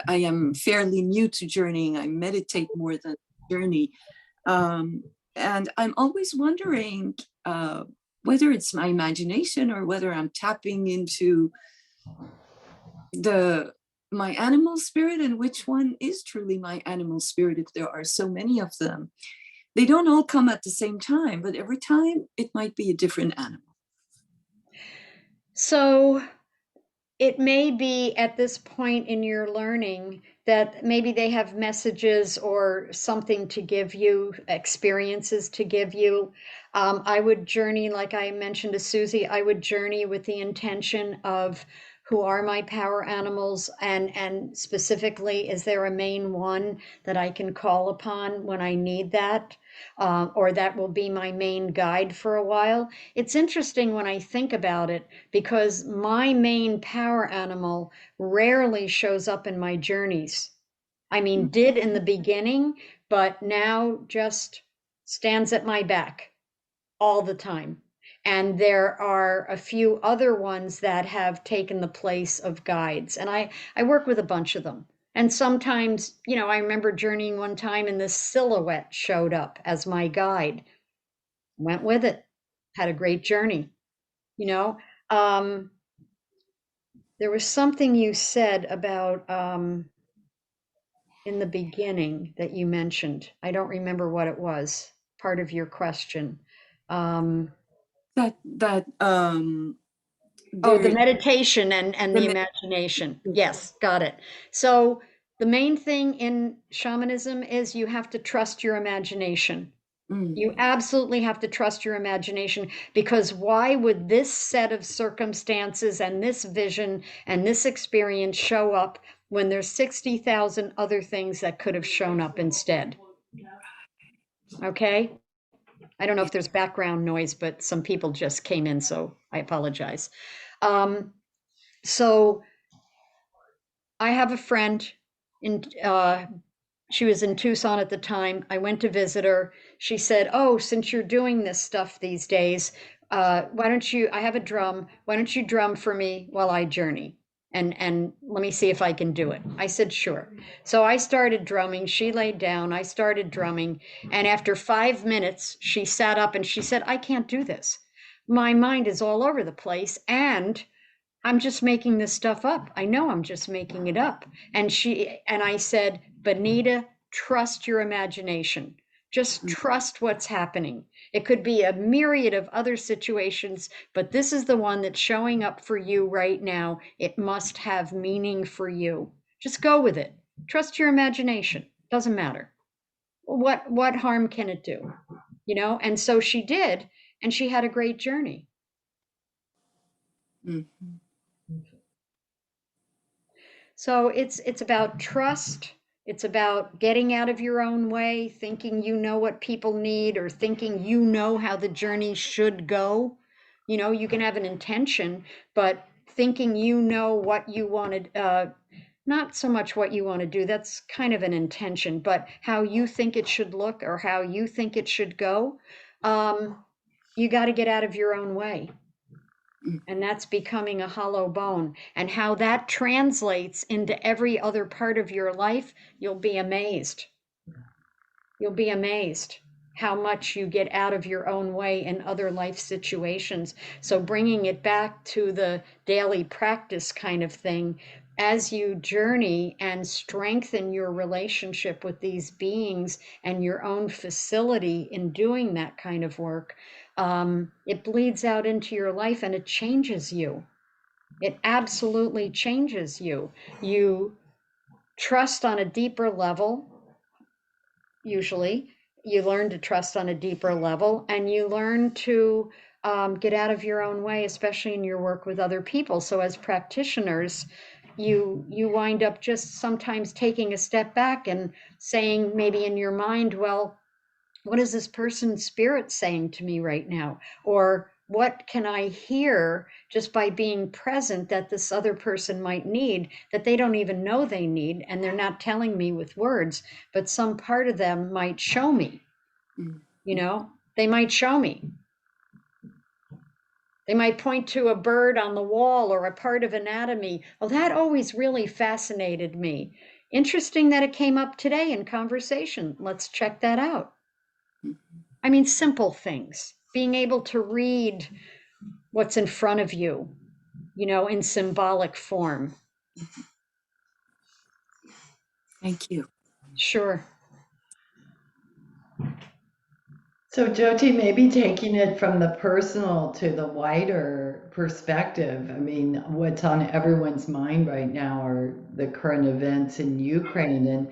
am fairly new to journeying. I meditate more than journey. And I'm always wondering whether it's my imagination or whether I'm tapping into my animal spirit, and which one is truly my animal spirit if there are so many of them. They don't all come at the same time, but every time it might be a different animal. So it may be at this point in your learning that maybe they have messages or something to give you, experiences to give you. I would journey, like I mentioned to Susie, I would journey with the intention of who are my power animals, and specifically, is there a main one that I can call upon when I need that? Or that will be my main guide for a while. It's interesting when I think about it, because my main power animal rarely shows up in my journeys. I mean, did in the beginning, but now just stands at my back all the time. And there are a few other ones that have taken the place of guides. And I work with a bunch of them. And sometimes, you know, I remember journeying one time and this silhouette showed up as my guide. Went with it, had a great journey. You know, there was something you said about in the beginning that you mentioned. I don't remember what it was, part of your question. The meditation and the imagination. Yes, got it. So the main thing in shamanism is you have to trust your imagination. You absolutely have to trust your imagination, because why would this set of circumstances and this vision and this experience show up when there's 60,000 other things that could have shown up instead? Okay. I don't know if there's background noise, but some people just came in, so I apologize. So I have a friend she was in Tucson at the time. I went to visit her. She said, "Oh, since you're doing this stuff these days, why don't you, I have a drum. Why don't you drum for me while I journey? And let me see if I can do it." I said, "Sure." So I started drumming. She laid down. I started drumming. And after 5 minutes, she sat up and she said, "I can't do this. My mind is all over the place. And I'm just making this stuff up. I know I'm just making it up. And I said, Benita, trust your imagination. Just trust what's happening. It could be a myriad of other situations, but this is the one that's showing up for you right now. It must have meaning for you. Just go with it. Trust your imagination. Doesn't matter. What harm can it do? You know? And so she did, and she had a great journey. Mhm. So it's about trust. It's about getting out of your own way, thinking you know what people need, or thinking you know how the journey should go. You know, you can have an intention, but thinking you know what you wanted, not so much what you want to do, that's kind of an intention, but how you think it should look or how you think it should go. You got to get out of your own way. And that's becoming a hollow bone. And how that translates into every other part of your life, you'll be amazed. You'll be amazed how much you get out of your own way in other life situations. So bringing it back to the daily practice kind of thing, as you journey and strengthen your relationship with these beings and your own facility in doing that kind of work, it bleeds out into your life and it changes you. It absolutely changes you. You trust on a deeper level, usually. You learn to trust on a deeper level, and you learn to get out of your own way, especially in your work with other people. So as practitioners, you wind up just sometimes taking a step back and saying maybe in your mind, well, what is this person's spirit saying to me right now? Or what can I hear just by being present that this other person might need that they don't even know they need, and they're not telling me with words, but some part of them might show me. You know, they might show me. They might point to a bird on the wall or a part of anatomy. Oh, that always really fascinated me. Interesting that it came up today in conversation. Let's check that out. I mean, simple things, being able to read what's in front of you, you know, in symbolic form. Thank you. Sure. So, Jyoti, maybe taking it from the personal to the wider perspective. I mean, what's on everyone's mind right now are the current events in Ukraine, and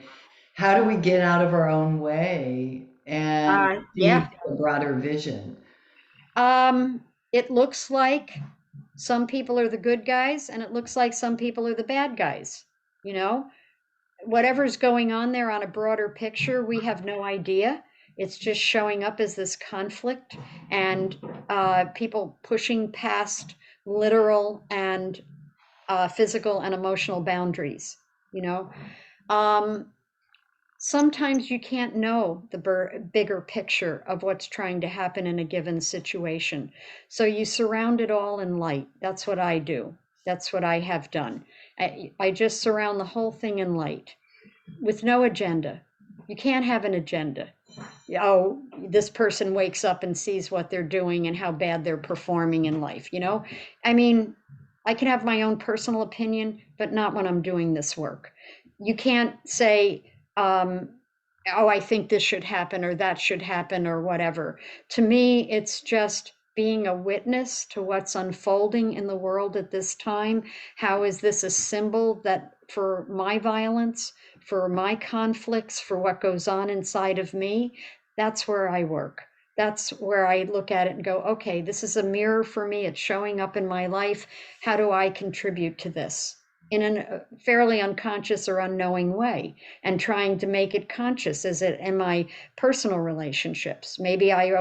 how do we get out of our own way and see Yeah. the broader vision? It looks like some people are the good guys, and it looks like some people are the bad guys. You know, whatever's going on there on a broader picture, we have no idea. It's just showing up as this conflict and people pushing past literal and physical and emotional boundaries, you know. Sometimes you can't know the bigger picture of what's trying to happen in a given situation. So you surround it all in light. That's what I do. That's what I have done. I just surround the whole thing in light with no agenda. You can't have an agenda. Oh, this person wakes up and sees what they're doing and how bad they're performing in life, you know? I mean, I can have my own personal opinion, but not when I'm doing this work. You can't say, oh, I think this should happen or that should happen or whatever. To me, it's just being a witness to what's unfolding in the world at this time. How is this a symbol that for my violence, for my conflicts, for what goes on inside of me? That's where I work. That's where I look at it and go, okay, this is a mirror for me. It's showing up in my life. How do I contribute to this in a fairly unconscious or unknowing way, and trying to make it conscious? Is it in my personal relationships? Maybe I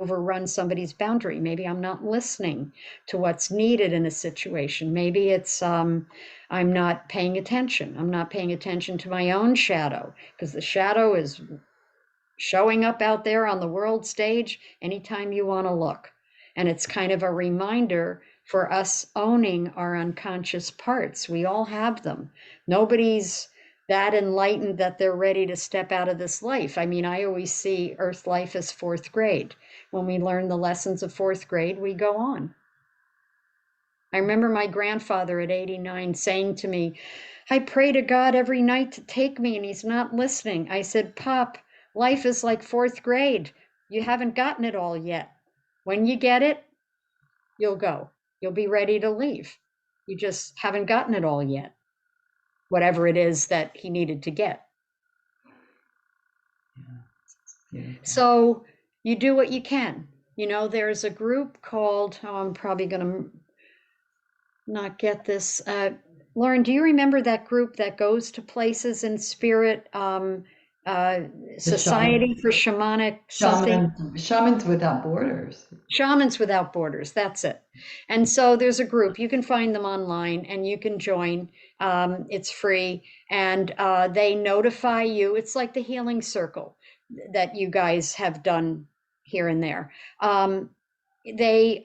overrun somebody's boundary. Maybe I'm not listening to what's needed in a situation. Maybe it's I'm not paying attention. I'm not paying attention to my own shadow, because the shadow is showing up out there on the world stage anytime you want to look. And it's kind of a reminder for us owning our unconscious parts. We all have them. Nobody's that enlightened that they're ready to step out of this life. I mean, I always see Earth life as fourth grade. When we learn the lessons of fourth grade, we go on. I remember my grandfather at 89 saying to me, I pray to God every night to take me and he's not listening. I said, Pop, life is like fourth grade. You haven't gotten it all yet. When you get it, you'll go. You'll be ready to leave. You just haven't gotten it all yet. Whatever it is that he needed to get. Yeah. So you do what you can. You know, there's a group called, I'm probably going to not get this. Lauren, do you remember that group that goes to places in spirit? Society for Shamanic something? Shamans Without Borders. Shamans Without Borders, that's it. And so there's a group, you can find them online and you can join. It's free and they notify you. It's like the healing circle that you guys have done here and there. They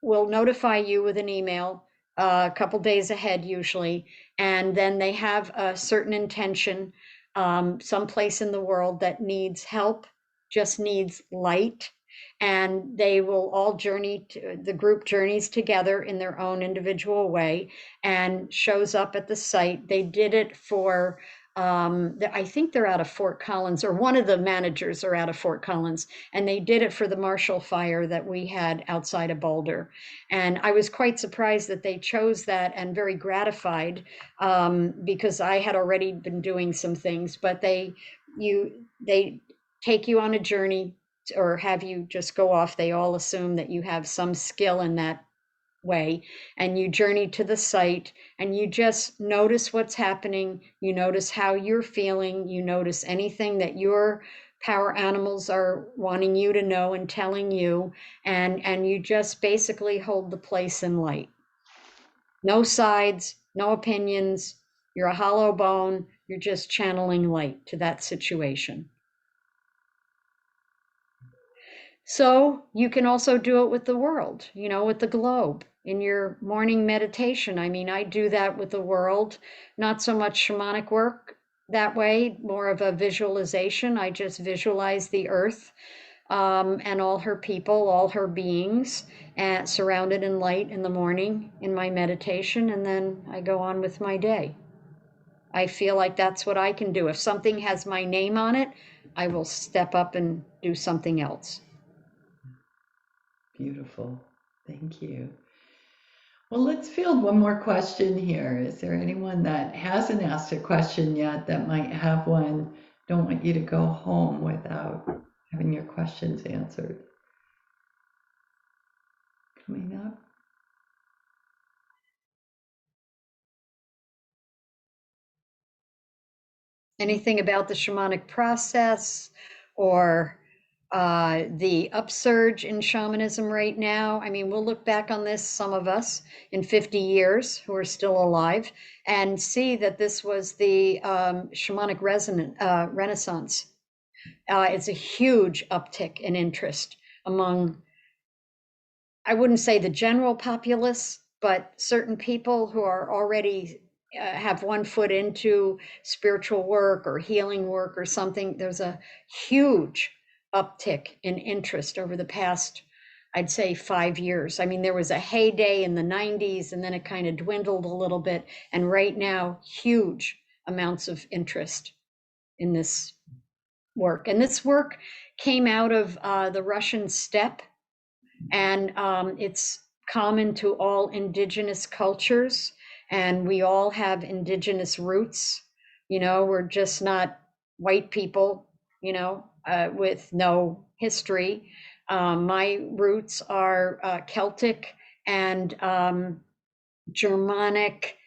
will notify you with an email a couple days ahead usually, and then they have a certain intention someplace in the world that needs help, just needs light, and they will all journey to, the group journeys together in their own individual way and shows up at the site. They did it for I think they're out of Fort Collins, or one of the managers are out of Fort Collins, and they did it for the Marshall Fire that we had outside of Boulder. And I was quite surprised that they chose that and very gratified because I had already been doing some things, but they take you on a journey or have you just go off. They all assume that you have some skill in that way, and you journey to the site and you just notice what's happening. You notice how you're feeling. You notice anything that your power animals are wanting you to know and telling you, and you just basically hold the place in light. No sides, no opinions. You're a hollow bone. You're just channeling light to that situation. So you can also do it with the world, you know, with the globe in your morning meditation. I mean, I do that with the world, not so much shamanic work that way, more of a visualization. I just visualize the earth and all her people, all her beings, and surrounded in light in the morning in my meditation. And then I go on with my day. I feel like that's what I can do. If something has my name on it, I will step up and do something else. Beautiful. Thank you. Well, let's field one more question here. Is there anyone that hasn't asked a question yet that might have one? Don't want you to go home without having your questions answered. Coming up. Anything about the shamanic process or the upsurge in shamanism right now? I mean, we'll look back on this, some of us, in 50 years who are still alive, and see that this was the shamanic renaissance. It's a huge uptick in interest among, I wouldn't say the general populace, but certain people who are already have one foot into spiritual work or healing work or something. There's a huge uptick in interest over the past, I'd say 5 years. I mean, there was a heyday in the 90s and then it kind of dwindled a little bit. And right now, huge amounts of interest in this work. And this work came out of the Russian steppe, and it's common to all indigenous cultures, and we all have indigenous roots. You know, we're just not white people, you know, with no history. My roots are Celtic and Germanic,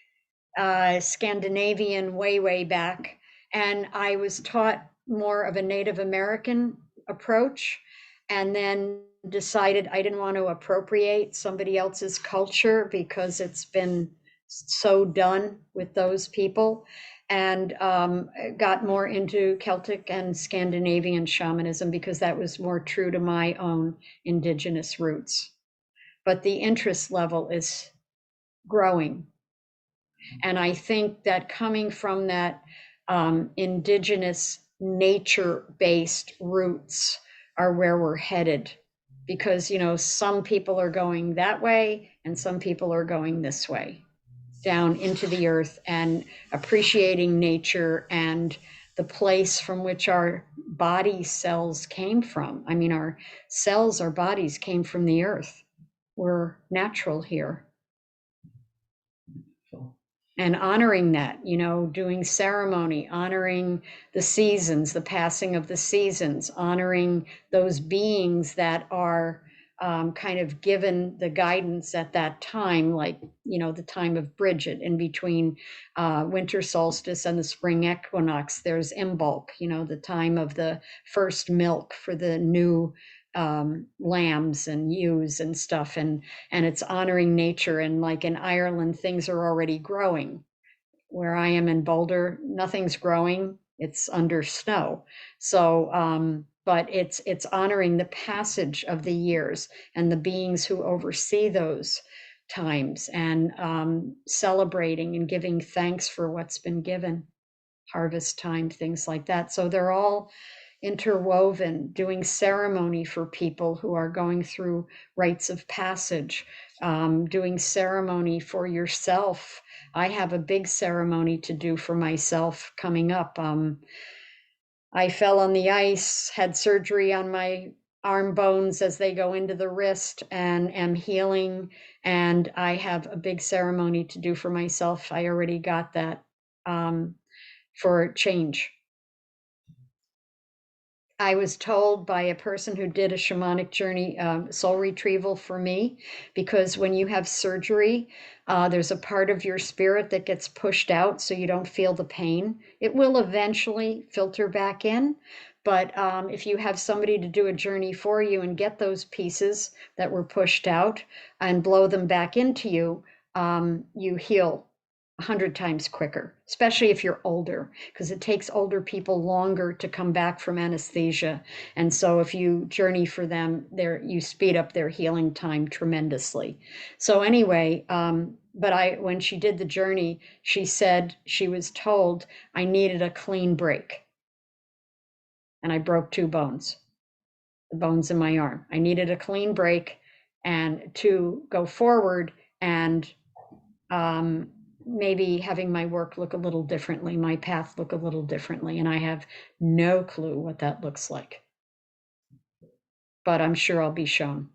Scandinavian, way back. And I was taught more of a Native American approach, and then decided I didn't want to appropriate somebody else's culture because it's been so done with those people, and got more into Celtic and Scandinavian shamanism because that was more true to my own indigenous roots. But the interest level is growing. And I think that coming from that indigenous nature-based roots are where we're headed, because, you know, some people are going that way and some people are going this way, down into the earth, and appreciating nature and the place from which our body cells came from. I mean, our cells, our bodies came from the earth. We're natural here. And honoring that, you know, doing ceremony, honoring the seasons, the passing of the seasons, honoring those beings that are kind of given the guidance at that time, like, you know, the time of Bridget, in between winter solstice and the spring equinox. There's Imbolc, you know, the time of the first milk for the new lambs and ewes and stuff, and it's honoring nature. And like in Ireland, things are already growing. Where I am in Boulder, nothing's growing, it's under snow. So but it's honoring the passage of the years and the beings who oversee those times, and celebrating and giving thanks for what's been given, harvest time, things like that. So they're all interwoven, doing ceremony for people who are going through rites of passage, doing ceremony for yourself. I have a big ceremony to do for myself coming up. I fell on the ice, had surgery on my arm bones as they go into the wrist, and am healing. And I have a big ceremony to do for myself. I already got that for change. I was told by a person who did a shamanic journey, soul retrieval for me, because when you have surgery, there's a part of your spirit that gets pushed out so you don't feel the pain. It will eventually filter back in, but if you have somebody to do a journey for you and get those pieces that were pushed out and blow them back into you, you heal 100 times quicker, especially if you're older, because it takes older people longer to come back from anesthesia. And so if you journey for them, you speed up their healing time tremendously. So anyway, but when she did the journey, she said she was told I needed a clean break. And I broke 2 bones, the bones in my arm. I needed a clean break and to go forward, and maybe having my work look a little differently, my path look a little differently. And I have no clue what that looks like, but I'm sure I'll be shown.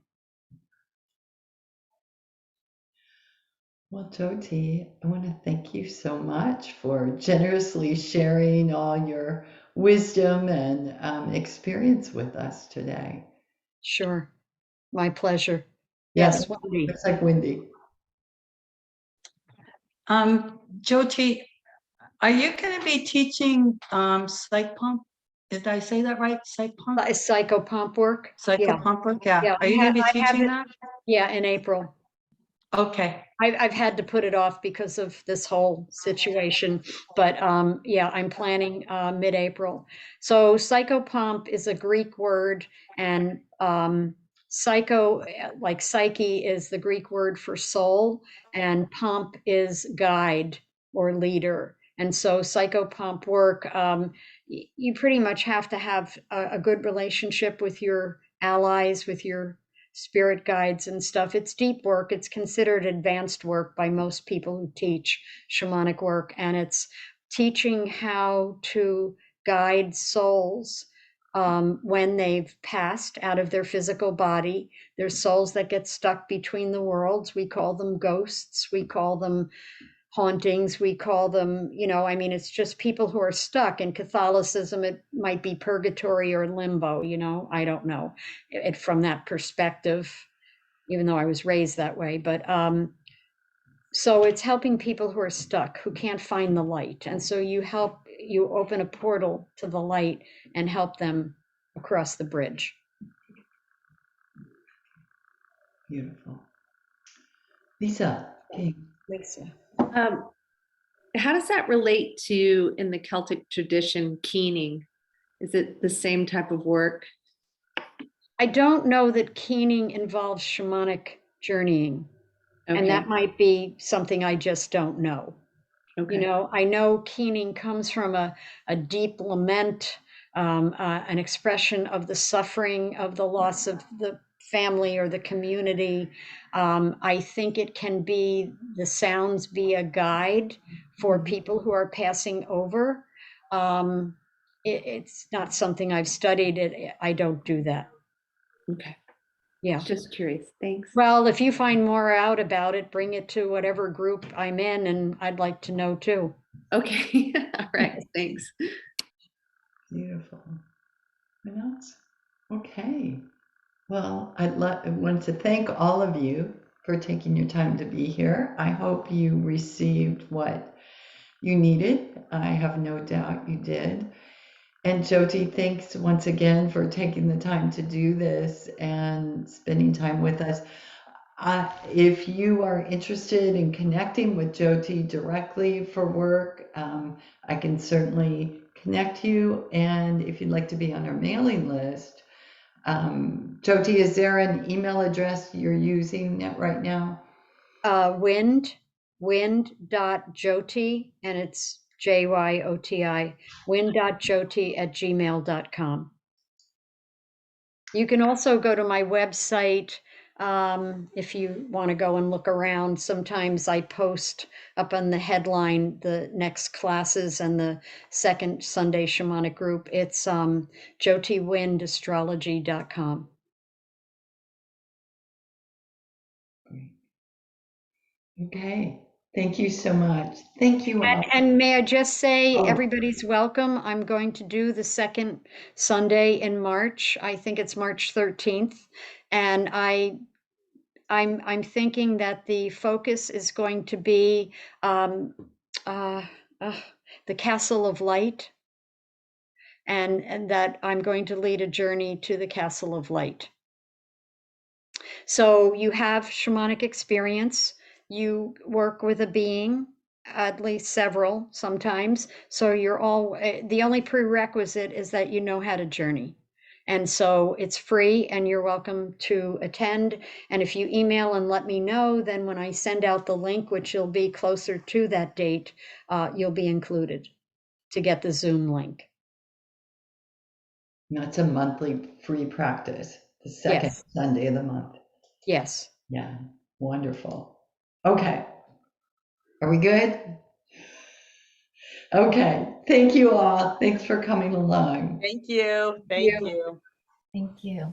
Well, Jyoti, I want to thank you so much for generously sharing all your wisdom and experience with us today. Sure. My pleasure. Yes, Yes, Wendy. it's like Wendy. Jyoti, are you going to be teaching psych pump? Did I say that right? Psych pump? Psychopomp work. Psychopump work, yeah. Yeah, Are you going to be teaching that? Yeah, in April. Okay. I've had to put it off because of this whole situation, but yeah, I'm planning mid-April. So psychopomp is a Greek word, and psycho, like psyche, is the Greek word for soul, and pomp is guide or leader. And so psychopomp work, you pretty much have to have a good relationship with your allies, with your spirit guides and stuff. It's deep work. It's considered advanced work by most people who teach shamanic work. And it's teaching how to guide souls when they've passed out of their physical body. There's souls that get stuck between the worlds. We call them ghosts. We call them hauntings. We call them, you know, I mean, it's just people who are stuck. In Catholicism, it might be purgatory or limbo, you know, I don't know it from that perspective, even though I was raised that way. But so it's helping people who are stuck, who can't find the light. And so you open a portal to the light and help them across the bridge. Beautiful. Lisa. Okay. Lisa. How does that relate to, in the Celtic tradition, keening? Is it the same type of work? I don't know that keening involves shamanic journeying. Okay. And that might be something I just don't know. Okay. You know, I know keening comes from a deep lament, an expression of the suffering of the loss of the family or the community. I think it can be, the sounds be a guide for people who are passing over. It's not something I've studied. I don't do that. Okay. Yeah. Just curious. Thanks. Well, if you find more out about it, bring it to whatever group I'm in, and I'd like to know too. Okay. All right. Thanks. Beautiful. Anyone else? Okay. Well, I want to thank all of you for taking your time to be here. I hope you received what you needed. I have no doubt you did. And Jyoti, thanks once again for taking the time to do this and spending time with us. If you are interested in connecting with Jyoti directly for work, I can certainly connect you. And if you'd like to be on our mailing list, Jyoti, is there an email address you're using right now? Wind.jyoti, and it's Jyoti, wind.jyoti@gmail.com. You can also go to my website if you want to go and look around. Sometimes I post up on the headline the next classes and the second Sunday shamanic group. It's jyotiwindastrology.com. Okay. Thank you so much. Thank you all. And may I just say, Oh. everybody's welcome. I'm going to do the second Sunday in March. I think it's March 13th. And I'm thinking that the focus is going to be the Castle of Light, and that I'm going to lead a journey to the Castle of Light. So you have shamanic experience, you work with a being, at least several sometimes. So you're all, the only prerequisite is that you know how to journey. And so it's free and you're welcome to attend. And if you email and let me know, then when I send out the link, which will be closer to that date, you'll be included to get the Zoom link. That's a monthly free practice, the second Yes. Sunday of the month. Yes. Yeah, wonderful. Okay. Are we good? Okay. Thank you all. Thanks for coming along. Thank you. Thank you. Thank you.